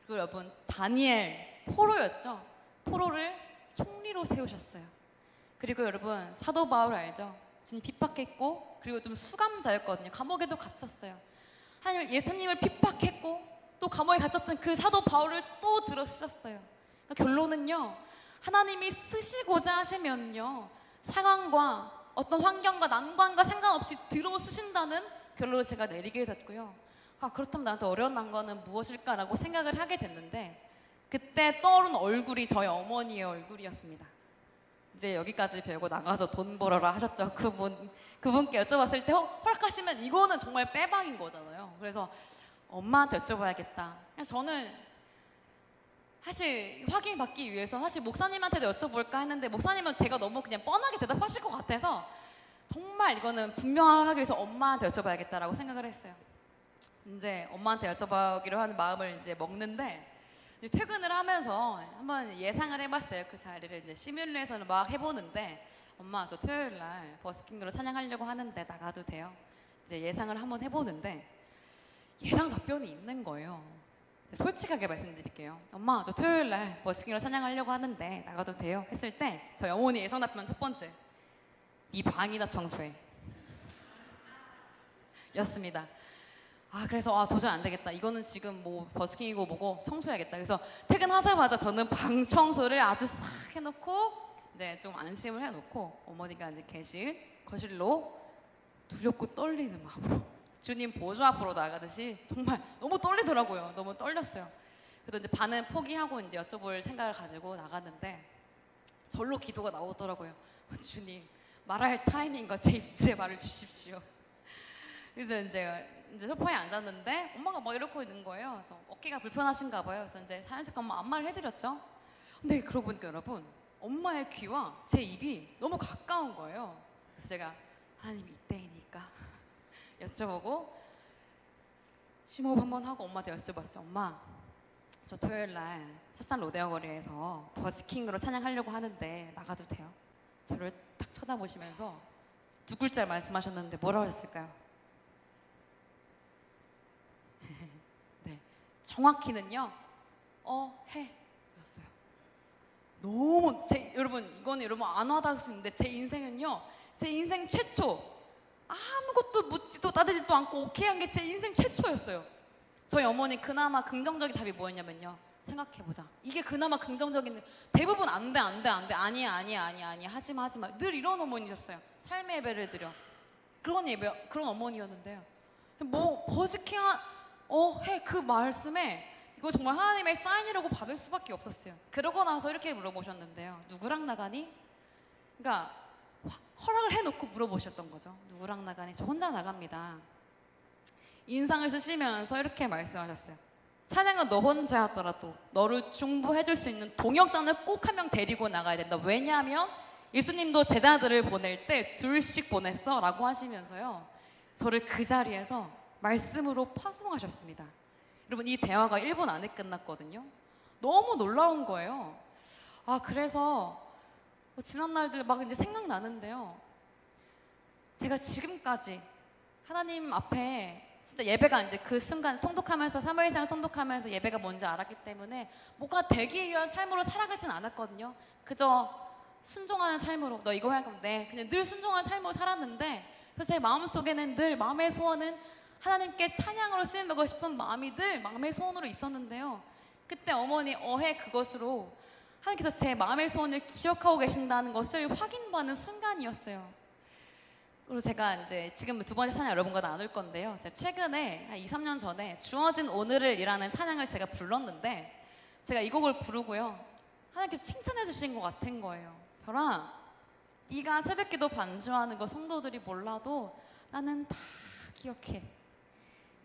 그리고 여러분 다니엘 포로였죠. 포로를 총리로 세우셨어요. 그리고 여러분 사도 바울 알죠? 주님 핍박했고 그리고 좀 수감자였거든요. 감옥에도 갇혔어요. 하나님 예수님을 핍박했고 또 감옥에 갇혔던 그 사도 바울을 또 들어쓰셨어요. 그러니까 결론은요. 하나님이 쓰시고자 하시면요. 상황과 어떤 환경과 난관과 상관없이 들어 쓰신다는 결론을 제가 내리게 됐고요. 아, 그렇다면 나한테 어려운 난관은 무엇일까라고 생각을 하게 됐는데 그때 떠오른 얼굴이 저희 어머니의 얼굴이었습니다. 이제 여기까지 배우고 나가서 돈 벌어라 하셨죠. 그분께 여쭤봤을 때 허락하시면 이거는 정말 빼박인 거잖아요. 그래서 엄마한테 여쭤봐야겠다. 그래서 저는 사실 확인받기 위해서 사실 목사님한테도 여쭤볼까 했는데 목사님은 제가 너무 그냥 뻔하게 대답하실 것 같아서 정말 이거는 분명하게 해서 엄마한테 여쭤봐야겠다라고 생각을 했어요. 이제 엄마한테 여쭤보기로 하는 마음을 이제 먹는데 이제 퇴근을 하면서 한번 예상을 해봤어요. 그 자리를 이제 시뮬레이션을 막 해보는데 엄마 저 토요일 날 버스킹으로 찬양하려고 하는데 나가도 돼요? 이제 예상을 한번 해보는데 예상 답변이 있는 거예요. 솔직하게 말씀드릴게요. 엄마 저 토요일 날 버스킹으로 찬양하려고 하는데 나가도 돼요? 했을 때 저희 어머니 예상 답변 첫 번째 네 방이나 청소해. 였습니다. 그래서 도저히 안 되겠다. 이거는 지금 뭐 버스킹이고 뭐고 청소해야겠다. 그래서 퇴근하자마자 저는 방 청소를 아주 싹 해놓고 이제 좀 안심을 해놓고 어머니가 이제 계실 거실로 두렵고 떨리는 마음으로 주님 보좌 앞으로 나가듯이 정말 너무 떨리더라고요. 너무 떨렸어요. 그래도 이제 반은 포기하고 이제 여쭤볼 생각을 가지고 나갔는데 절로 기도가 나오더라고요. 주님, 말할 타이밍과 제 입술에 말을 주십시오. 그래서 이제 소파에 앉았는데 엄마가 막 이러고 있는 거예요. 그래서 어깨가 불편하신가 봐요. 그래서 이제 자연스럽게 엄마 안마를 해드렸죠. 근데 그러고 보니까 여러분, 엄마의 귀와 제 입이 너무 가까운 거예요. 그래서 제가 하나님 이때이니까 여쭤보고 심호흡 한번 하고 엄마한테 여쭤봤어요. 엄마, 저 토요일날 첫산 로데오 거리에서 버스킹으로 찬양하려고 하는데 나가도 돼요? 저를 딱 쳐다보시면서 두 글자를 말씀하셨는데 뭐라고 하셨을까요? 네, 정확히는요 해 였어요. 너무 여러분, 이거는 여러분 안 와닿을 수 있는데 제 인생은요, 제 인생 최초 아무것도 묻지도 따지지도 않고 오케이 한 게 제 인생 최초였어요. 저희 어머니 그나마 긍정적인 답이 뭐였냐면요, 생각해보자. 이게 그나마 긍정적인, 대부분 안 돼, 아니야, 하지마. 늘 이런 어머니셨어요. 삶의 예배를 드려. 그런 어머니였는데요. 뭐 버스킹 해, 그 말씀에 이거 정말 하나님의 사인이라고 받을 수밖에 없었어요. 그러고 나서 이렇게 물어보셨는데요. 누구랑 나가니? 그러니까 허락을 해놓고 물어보셨던 거죠. 누구랑 나가니? 저 혼자 나갑니다. 인상을 쓰시면서 이렇게 말씀하셨어요. 찬양은 너 혼자 하더라도 너를 중보해줄 수 있는 동역자는 꼭 한 명 데리고 나가야 된다. 왜냐하면 예수님도 제자들을 보낼 때 둘씩 보냈어 라고 하시면서요, 저를 그 자리에서 말씀으로 파송하셨습니다. 여러분, 이 대화가 1분 안에 끝났거든요. 너무 놀라운 거예요. 그래서 지난 날들 막 이제 생각나는데요, 제가 지금까지 하나님 앞에 진짜 예배가 이제 그 순간 통독하면서 사무엘상을 통독하면서 예배가 뭔지 알았기 때문에 뭐가 되기 위한 삶으로 살아가진 않았거든요. 그저 순종하는 삶으로, 너 이거 할 거면 네, 그냥 늘 순종하는 삶으로 살았는데, 그래서 제 마음속에는 늘 마음의 소원은 하나님께 찬양으로 쓰임받고 싶은 마음이 늘 마음의 소원으로 있었는데요, 그때 어머니 어해 그것으로 하나님께서 제 마음의 소원을 기억하고 계신다는 것을 확인받는 순간이었어요. 그리고 제가 이제 지금 두 번째 찬양 여러분과 나눌 건데요, 제가 최근에 한 2, 3년 전에 주어진 오늘을 이라는 찬양을 제가 불렀는데, 제가 이 곡을 부르고요, 하나님께서 칭찬해 주신 것 같은 거예요. 별아, 네가 새벽기도 반주하는 거 성도들이 몰라도 나는 다 기억해.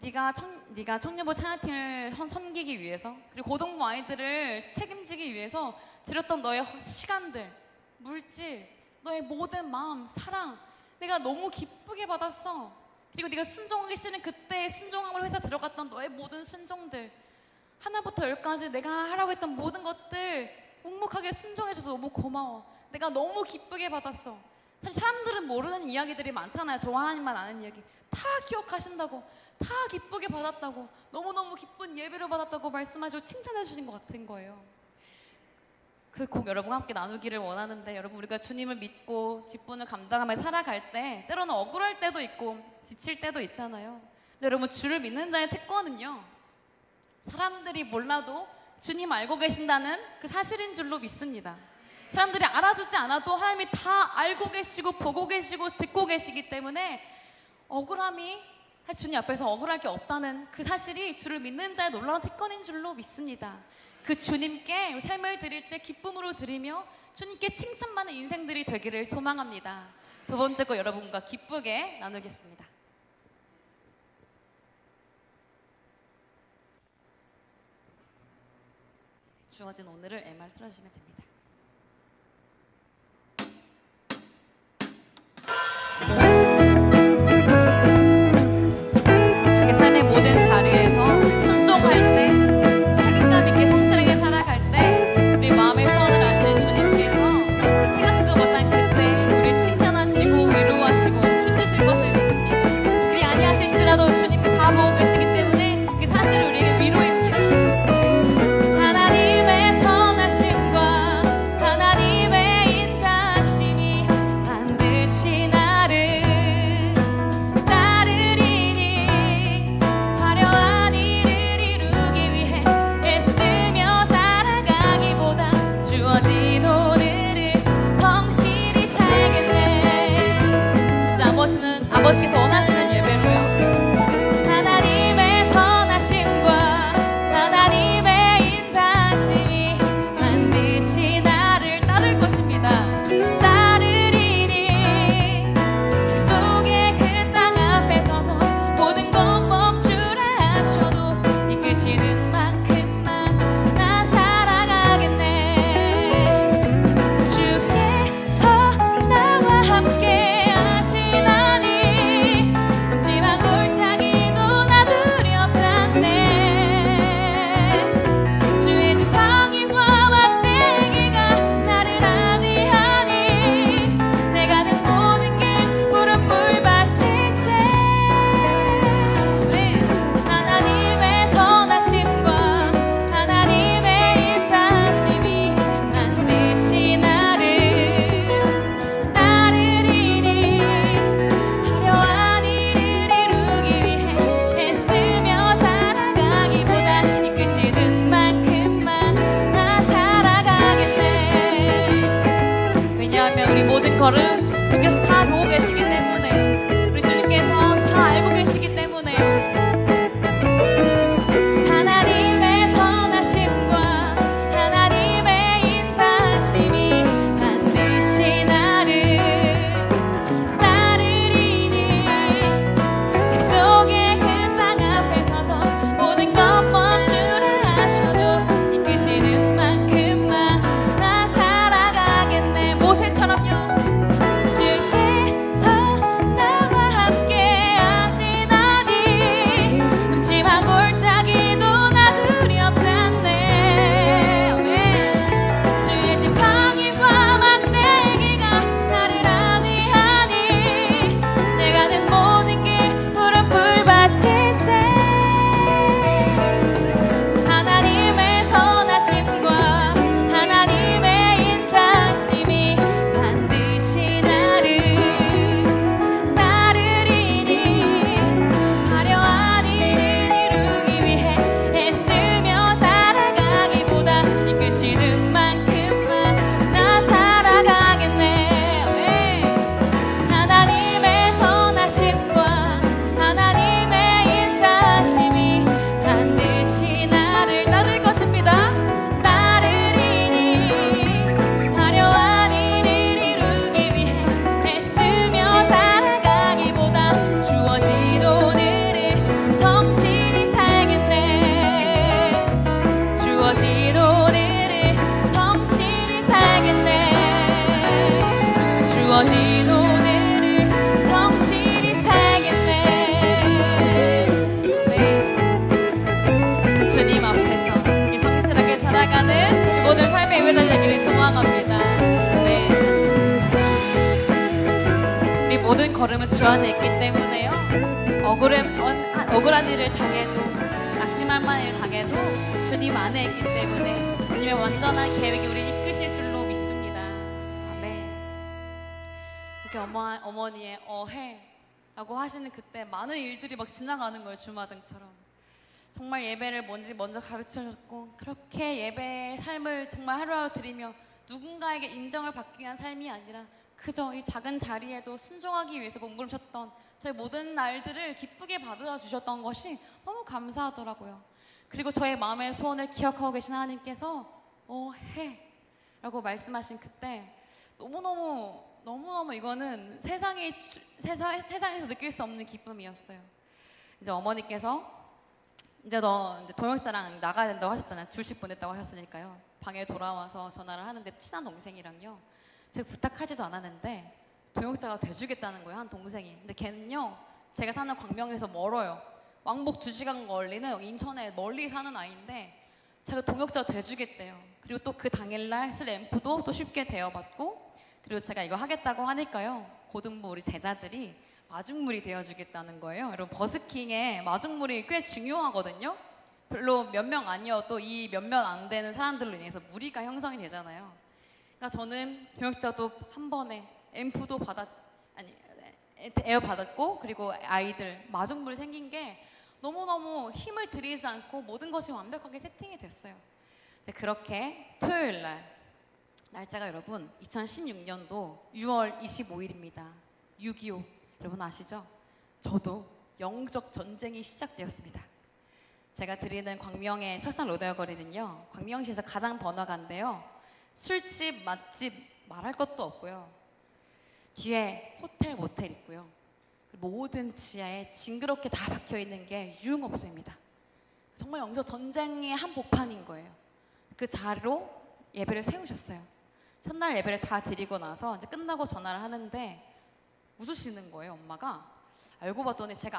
네가 청년부 찬양팀을 섬기기 위해서, 그리고 고등부 아이들을 책임지기 위해서 들였던 너의 시간들, 물질, 너의 모든 마음, 사랑, 내가 너무 기쁘게 받았어. 그리고 네가 순종하기 싫은 그때 순종함으로 회사 들어갔던 너의 모든 순종들, 하나부터 열까지 내가 하라고 했던 모든 것들 묵묵하게 순종해줘서 너무 고마워. 내가 너무 기쁘게 받았어. 사실 사람들은 모르는 이야기들이 많잖아요. 저 하나님만 아는 이야기. 다 기억하신다고, 다 기쁘게 받았다고, 너무너무 기쁜 예배를 받았다고 말씀하시고 칭찬해 주신 것 같은 거예요. 그 곡 여러분과 함께 나누기를 원하는데, 여러분, 우리가 주님을 믿고 직분을 감당하며 살아갈 때 때로는 억울할 때도 있고 지칠 때도 있잖아요. 근데 여러분, 주를 믿는 자의 특권은요, 사람들이 몰라도 주님 알고 계신다는 그 사실인 줄로 믿습니다. 사람들이 알아주지 않아도 하나님이 다 알고 계시고 보고 계시고 듣고 계시기 때문에 억울함이 주님 앞에서 억울할 게 없다는 그 사실이 주를 믿는 자의 놀라운 특권인 줄로 믿습니다. 그 주님께 삶을 드릴 때 기쁨으로 드리며 주님께 칭찬받는 인생들이 되기를 소망합니다. 두 번째 거 여러분과 기쁘게 나누겠습니다. 주어진 오늘을 MR 틀어주시면 됩니다. 이렇게 삶의 모든 자리에서 순종할 때, 책임감 있게 성실하게 살아갈 때, 우리 마음의 소원을 아시는 주님께서 생각지도 못한 그때 우리를 칭찬하시고 위로하시고 힘주실 것을 믿습니다. 그리 아니하실지라도 주님 다 보고 계시기 때문에 그 사실이 우리에게 위로입니다. 하나님의 선하심과 걸음 주께서 다 보고 계시기 때문에, 우리 주님께서 다 알고 계시기 때문에요. 하나님의 선하심과 하나님의 인자하심이 반드시 나를 따르리니, 약속의 그 땅 앞에 서서 모든 것 멈추라 하셔도 이끄시는 만큼만 나 살아가겠네. 모세처럼요. 주께서 나와 함께 하시다니 음침한 골짜기도 나 두렵잖네. 아멘. 주의 지팡이와 막대기가 나를 안위하니 내가 는 모든 길 푸른 불밭일세. 하나님의 선하심과 하나님의 인자하심이 반드시 나를 따르리니, 화려한 일을 이루기 위해 애쓰며 살아가기보다 이끄시는 만큼만 나 살아가겠네. 아멘. 하나님의 선하심과 하나님의 인자하심이 반드시 나를 따를 것입니다. 따르리니, 화려한 일을 이루기 위해 애쓰며 살아가기보다 주어진 오늘을 성실히 살겠네. 주어진 오늘을 성실히 살겠네. 주어진 오늘을 성실히 살겠네. 아멘. 주님 앞에서 이 성실하게 살아가는 그 모든 삶의 예배 달리기를 소망합니다. 네. 우리 모든 걸음은 주 안에 있기 때문에요. 억울한 일을 당해도, 낙심할 만한 일을 당해도 주님 안에 있기 때문에 주님의 완전한 계획이 우리를 이끄실 줄로 믿습니다. 아멘. 이렇게 어머니의 해 라고 하시는 그때 많은 일들이 막 지나가는 거예요. 주마등처럼. 정말 예배를 먼저 가르쳐줬고, 그렇게 예배의 삶을 정말 하루하루 드리며 누군가에게 인정을 받기 위한 삶이 아니라 그저 이 작은 자리에도 순종하기 위해서 몸부림쳤던 저의 모든 날들을 기쁘게 받아 주셨던 것이 너무 감사하더라고요. 그리고 저의 마음의 소원을 기억하고 계신 하나님께서 해 라고 말씀하신 그때 너무너무 이거는 세상에서 느낄 수 없는 기쁨이었어요. 이제 어머니께서 이제 동역자랑 나가야 된다고 하셨잖아요. 줄씩 보냈다고 하셨으니까요. 방에 돌아와서 전화를 하는데 친한 동생이랑요, 제가 부탁하지도 않았는데 동역자가 돼주겠다는 거예요. 한 동생이. 근데 걔는요, 제가 사는 광명에서 멀어요. 왕복 2시간 걸리는 인천에 멀리 사는 아이인데 제가 동역자가 돼주겠대요. 그리고 또 그 당일날 쓸 앰프도 또 쉽게 대여받고, 그리고 제가 이거 하겠다고 하니까요, 고등부 우리 제자들이 마중물이 되어주겠다는 거예요. 여러분, 버스킹에 마중물이 꽤 중요하거든요. 별로 몇 명 아니어도 이 몇몇 안 되는 사람들로 인해서 무리가 형성이 되잖아요. 그러니까 저는 동역자도 한 번에 앰프도 에어 받았고, 그리고 아이들 마중물이 생긴 게 너무너무 힘을 들이지 않고 모든 것이 완벽하게 세팅이 됐어요. 그렇게 토요일 날, 날짜가 여러분 2016년도 6월 25일입니다. 6.25 여러분 아시죠? 저도 영적 전쟁이 시작되었습니다. 제가 드리는 광명의 철산 로데오 거리는요, 광명시에서 가장 번화가인데요, 술집, 맛집 말할 것도 없고요, 뒤에 호텔, 모텔 있고요, 모든 지하에 징그럽게 다 박혀있는 게 유흥업소입니다. 정말 영적 전쟁의 한복판인 거예요. 그 자리로 예배를 세우셨어요. 첫날 예배를 다 드리고 나서 이제 끝나고 전화를 하는데 웃으시는 거예요. 엄마가. 알고 봤더니 제가